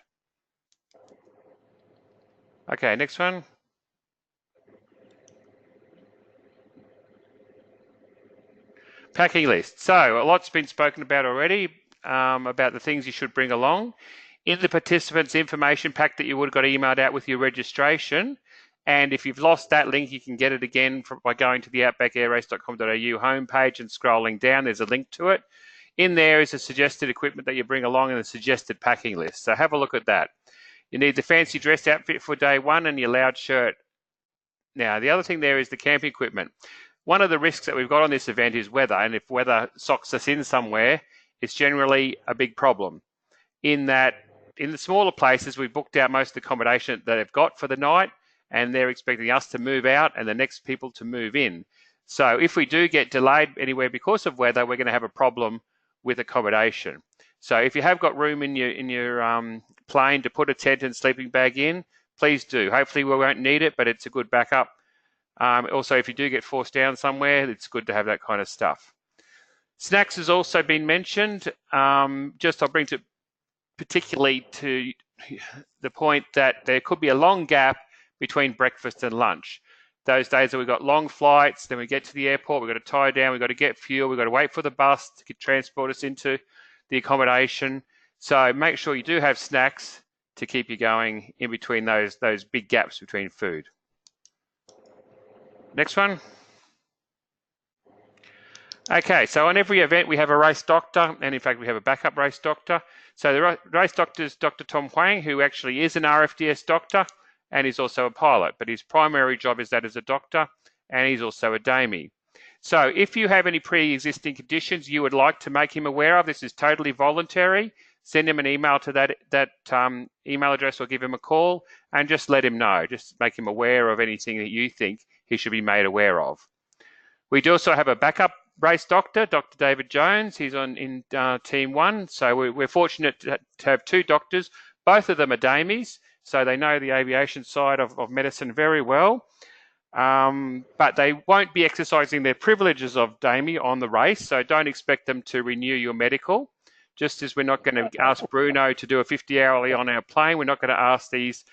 Okay, next one. Packing list. So a lot's been spoken about already about the things you should bring along. In the participants information pack that you would have got emailed out with your registration, and if you've lost that link, you can get it again by going to the outbackairrace.com.au homepage and scrolling down. There's a link to it. In there is a suggested equipment that you bring along and a suggested packing list. So have a look at that. You need the fancy dress outfit for day one and your loud shirt. Now, the other thing there is the camping equipment. One of the risks that we've got on this event is weather, and if weather socks us in somewhere, it's generally a big problem. In that, in the smaller places, we've booked out most of the accommodation that they've got for the night, and they're expecting us to move out and the next people to move in. So if we do get delayed anywhere because of weather, we're going to have a problem with accommodation. So if you have got room in your plane to put a tent and sleeping bag in, please do. Hopefully we won't need it, but it's a good backup. Also, if you do get forced down somewhere, it's good to have that kind of stuff. Snacks has also been mentioned. I'll bring to particularly to the point that there could be a long gap between breakfast and lunch. Those days that we've got long flights, then we get to the airport, we've got to tie down, we've got to get fuel, we've got to wait for the bus to transport us into the accommodation. So make sure you do have snacks to keep you going in between those big gaps between food. Next one. Okay, so on every event we have a race doctor, and in fact we have a backup race doctor. So the race doctor is Dr. Tom Huang, who actually is an RFDS doctor and is also a pilot, but his primary job is that as a doctor, and he's also a DAME. So if you have any pre-existing conditions you would like to make him aware of, this is totally voluntary. Send him an email to that email address or give him a call and just let him know. Just make him aware of anything that you think he should be made aware of. We do also have a backup race doctor, Dr. David Jones. He's in Team 1. So we're fortunate to have two doctors. Both of them are DAMEs, so they know the aviation side of medicine very well. But they won't be exercising their privileges of DAME on the race, so don't expect them to renew your medical. Just as we're not going to ask Bruno to do a 50-hourly on our plane, we're not going to ask these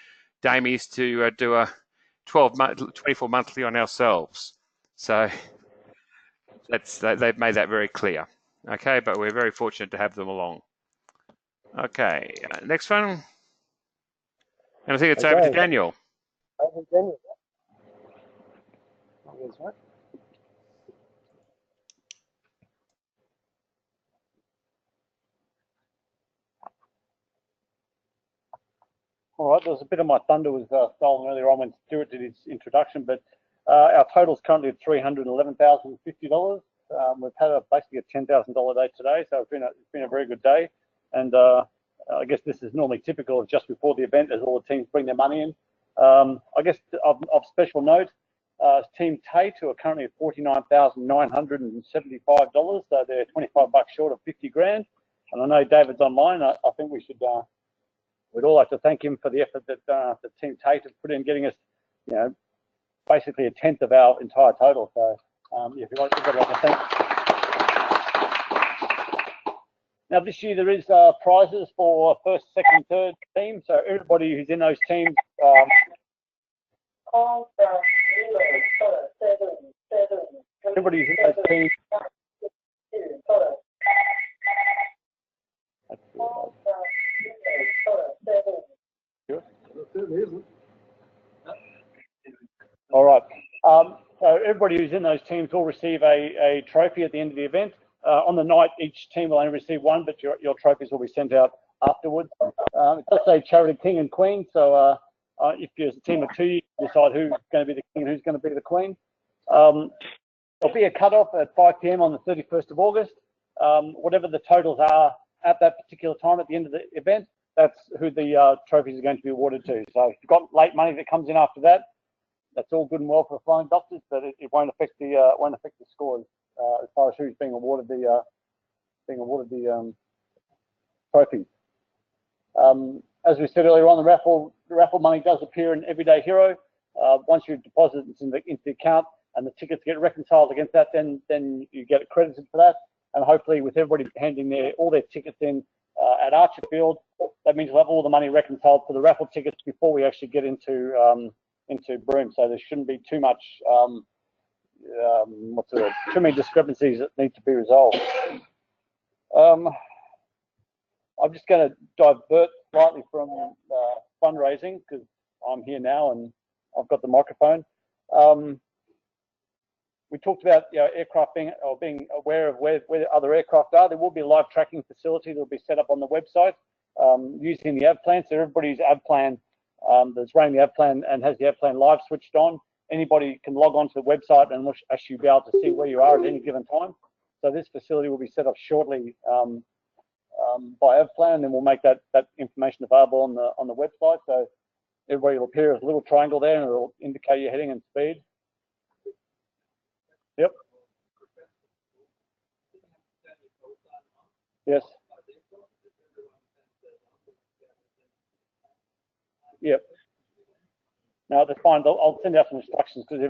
DAMEs to do a 24 monthly on ourselves. So they've made that very clear. Okay, but we're very fortunate to have them along. Okay, next one. And I think it's over to Daniel. Over to Daniel. Right. All right, there was a bit of my thunder was stolen earlier on when Stuart did his introduction, but our total is currently at $311,050. We've had basically a $10,000 day today, so it's been a very good day. And I guess this is normally typical of just before the event as all the teams bring their money in. I guess of special note, Team Tate, who are currently at $49,975, so they're $25 short of 50 grand. And I know David's online. I think we should. We'd all like to thank him for the effort that the Team Tate have put in, getting us, basically a tenth of our entire total. So, if you'd like to thank. Now, this year there is prizes for first, second, third team. So everybody who's in those teams. Everybody who's in those teams. All right. So everybody who's in those teams will receive a trophy at the end of the event. On the night, each team will only receive one, but your trophies will be sent out afterwards. It does say charity king and queen, so if there's a team of two, you can decide who's going to be the king and who's going to be the queen. There'll be a cut-off at 5 p.m. on the 31st of August. Whatever the totals are at that particular time at the end of the event, that's who the trophies are going to be awarded to. So if you've got late money that comes in after that, that's all good and well for flying doctors, but it won't affect the scores as far as who's being awarded the trophy. As we said earlier on, the raffle money does appear in Everyday Hero. Once you deposit it into the account and the tickets get reconciled against that, then you get credited for that. And hopefully, with everybody handing all their tickets in at Archer Field, that means we'll have all the money reconciled for the raffle tickets before we actually get into Broome. So there shouldn't be too much too many discrepancies that need to be resolved. I'm just going to divert slightly from fundraising because I'm here now and I've got the microphone. We talked about aircraft being aware of where other aircraft are. There will be a live tracking facility that will be set up on the website using the AVPlan. So everybody's AVPlan that's running the AVPlan and has the AVPlan live switched on. Anybody can log on to the website and actually be able to see where you are at any given time. So this facility will be set up shortly by AVPlan, and then we'll make that information available on the website. So everybody will appear as a little triangle there, and it'll indicate your heading and speed. Yep. Yes. Yep. No, that's fine. I'll send out some instructions because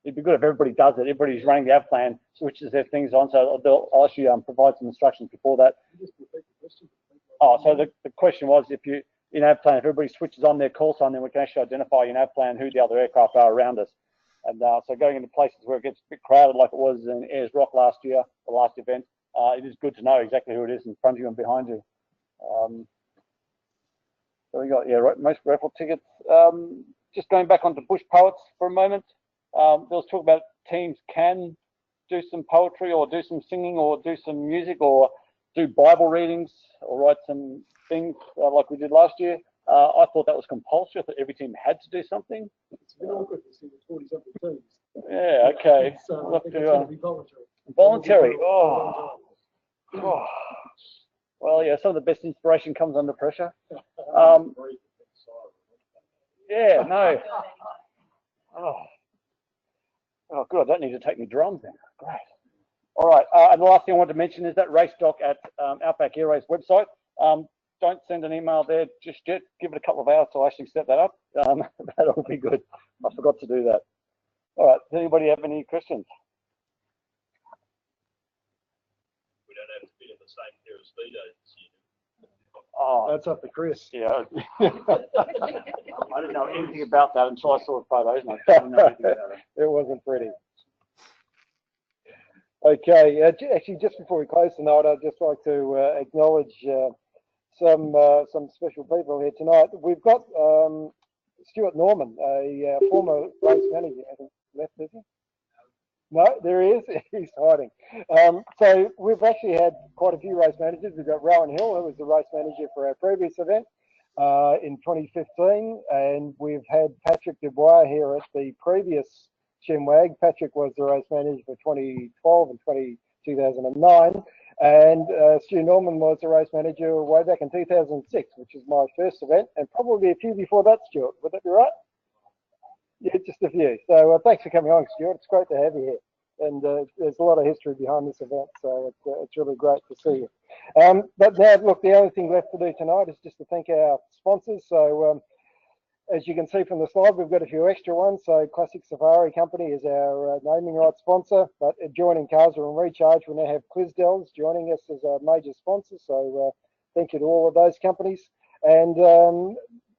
it'd be good if everybody does it. Everybody's running the AVPlan, switches their things on, so I'll actually provide some instructions before that. Oh, so the question was, if you in AVPlan, if everybody switches on their call sign, then we can actually identify in AVPlan who the other aircraft are around us. And so going into places where it gets a bit crowded, like it was in Ayers Rock last year, the last event, it is good to know exactly who it is in front of you and behind you. So we got, right, most raffle tickets. Just going back onto Bush Poets for a moment. There was talk about teams can do some poetry or do some singing or do some music or do Bible readings or write some things like we did last year. I thought that was compulsory. I thought every team had to do something. It's a bit awkward to see the 40-something teams. Yeah, okay. So We'll I think it's going to be voluntary. Voluntary. Oh. Well, yeah, some of the best inspiration comes under pressure. Yeah, no. Oh, good. I don't need to take my drums then. Great. All right. And the last thing I want to mention is that race doc at Outback Airways website. Don't send an email there just yet. Give it a couple of hours to actually set that up. That'll be good. I forgot to do that. All right. Does anybody have any questions? We don't have to be in the same pair of speedos this year. Oh, That's up to Chris. yeah. I didn't know anything about that until I saw the photos, and I didn't know anything about it. It wasn't pretty. Okay, actually, just before we close tonight, I'd just like to acknowledge some special people here tonight. We've got Stuart Norman, a former race manager. Hasn't left, is he? No, there he is. He's hiding. So we've actually had quite a few race managers. We've got Rowan Hill, who was the race manager for our previous event in 2015, and we've had Patrick Dubois here at the previous Chinwag. Patrick was the race manager for 2012 and 2009, and Stu Norman was the race manager way back in 2006, which is my first event, and probably a few before that, Stuart. Would that be right? Yeah, just a few. So thanks for coming on, Stuart. It's great to have you here. And there's a lot of history behind this event, so it's really great to see you. But now, look, the only thing left to do tonight is just to thank our sponsors. So as you can see from the slide, we've got a few extra ones. So Classic Safari Company is our naming rights sponsor, but adjoining Casa and Recharge, we now have Clisdells joining us as a major sponsor. So thank you to all of those companies. And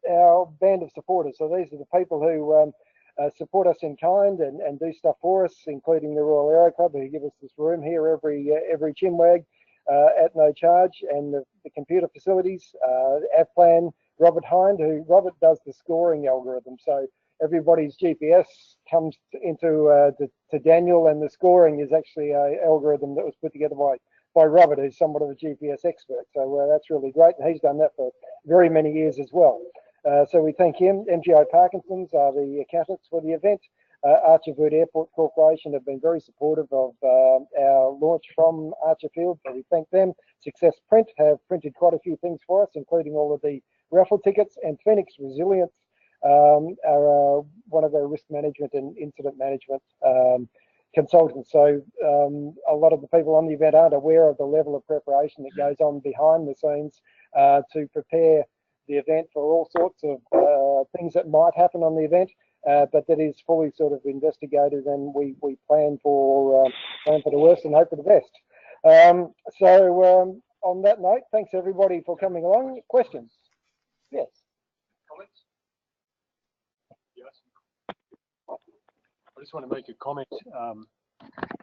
our band of supporters. So these are the people who support us in kind and do stuff for us, including the Royal Aero Club, who give us this room here every Chinwag at no charge, and the computer facilities, AVPlan, Robert Hind, Robert does the scoring algorithm. So everybody's GPS comes into to Daniel, and the scoring is actually an algorithm that was put together by by Robert, who's somewhat of a GPS expert. So that's really great, and he's done that for very many years as well. So we thank him. MGI Parkinson's are the accountants for the event. Archerwood Airport Corporation have been very supportive of our launch from Archerfield, so we thank them. Success Print have printed quite a few things for us, including all of the raffle tickets, and Phoenix Resilience are one of our risk management and incident management consultants. So a lot of the people on the event aren't aware of the level of preparation that goes on behind the scenes to prepare the event for all sorts of things that might happen on the event. But that is fully sort of investigated, and we plan for the worst and hope for the best. On that note, thanks everybody for coming along. Questions? Yes. Comments? Yes. I just want to make a comment.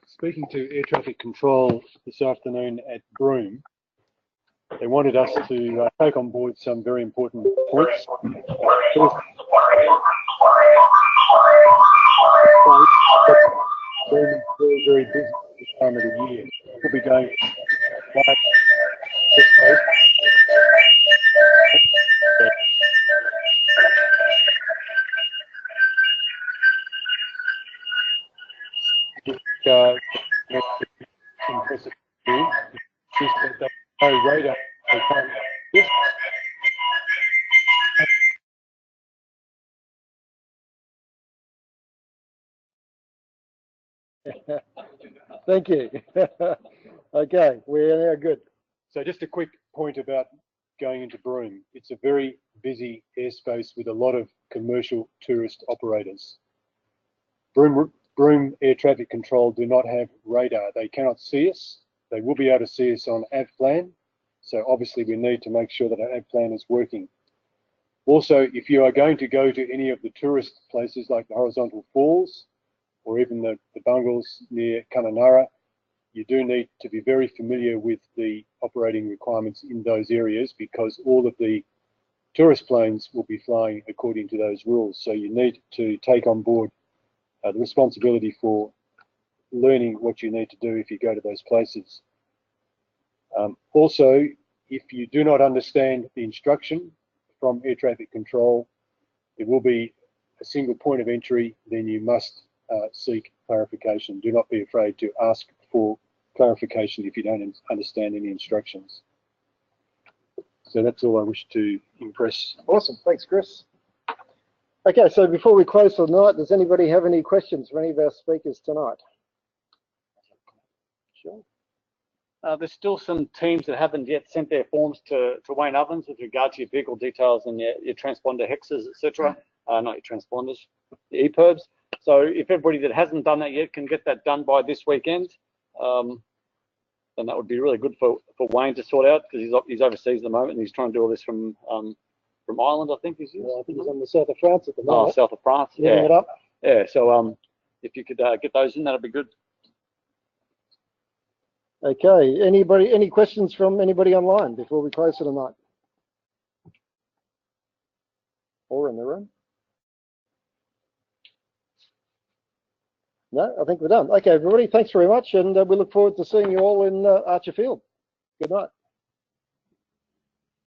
Speaking to air traffic control this afternoon at Broome, they wanted us to take on board some very important points. First, very, very busy this time of the year. We'll be going live this coast. Impressive. No radar. Yes. Thank you. Okay, we're now good. So just a quick point about going into Broome. It's a very busy airspace with a lot of commercial tourist operators. Broome Air Traffic Control do not have radar. They cannot see us. They will be able to see us on AVPLAN. So obviously we need to make sure that our AVPLAN is working. Also, if you are going to go to any of the tourist places like the Horizontal Falls, or even the bungalows near Kununurra, you do need to be very familiar with the operating requirements in those areas, because all of the tourist planes will be flying according to those rules. So you need to take on board the responsibility for learning what you need to do if you go to those places. Also, if you do not understand the instruction from air traffic control, it will be a single point of entry, then you must seek clarification. Do not be afraid to ask for clarification if you don't understand any instructions. So that's all I wish to impress. Awesome, thanks Chris. Okay, so before we close for the night, does anybody have any questions for any of our speakers tonight? Sure. There's still some teams that haven't yet sent their forms to Wayne Ovens with regard to your vehicle details and your transponder hexes, etc. Not your transponders, your EPIRBs. So if everybody that hasn't done that yet can get that done by this weekend, then that would be really good for Wayne to sort out, because he's overseas at the moment and he's trying to do all this from Ireland, I think. Yeah, I think he's on the south of France at the moment. Oh, south of France. Living it up. Yeah. So if you could get those in, that'd be good. Okay, any questions from anybody online before we close for the night? Or in the room? No, I think we're done. Okay, everybody, thanks very much, and we look forward to seeing you all in Archerfield. Good night.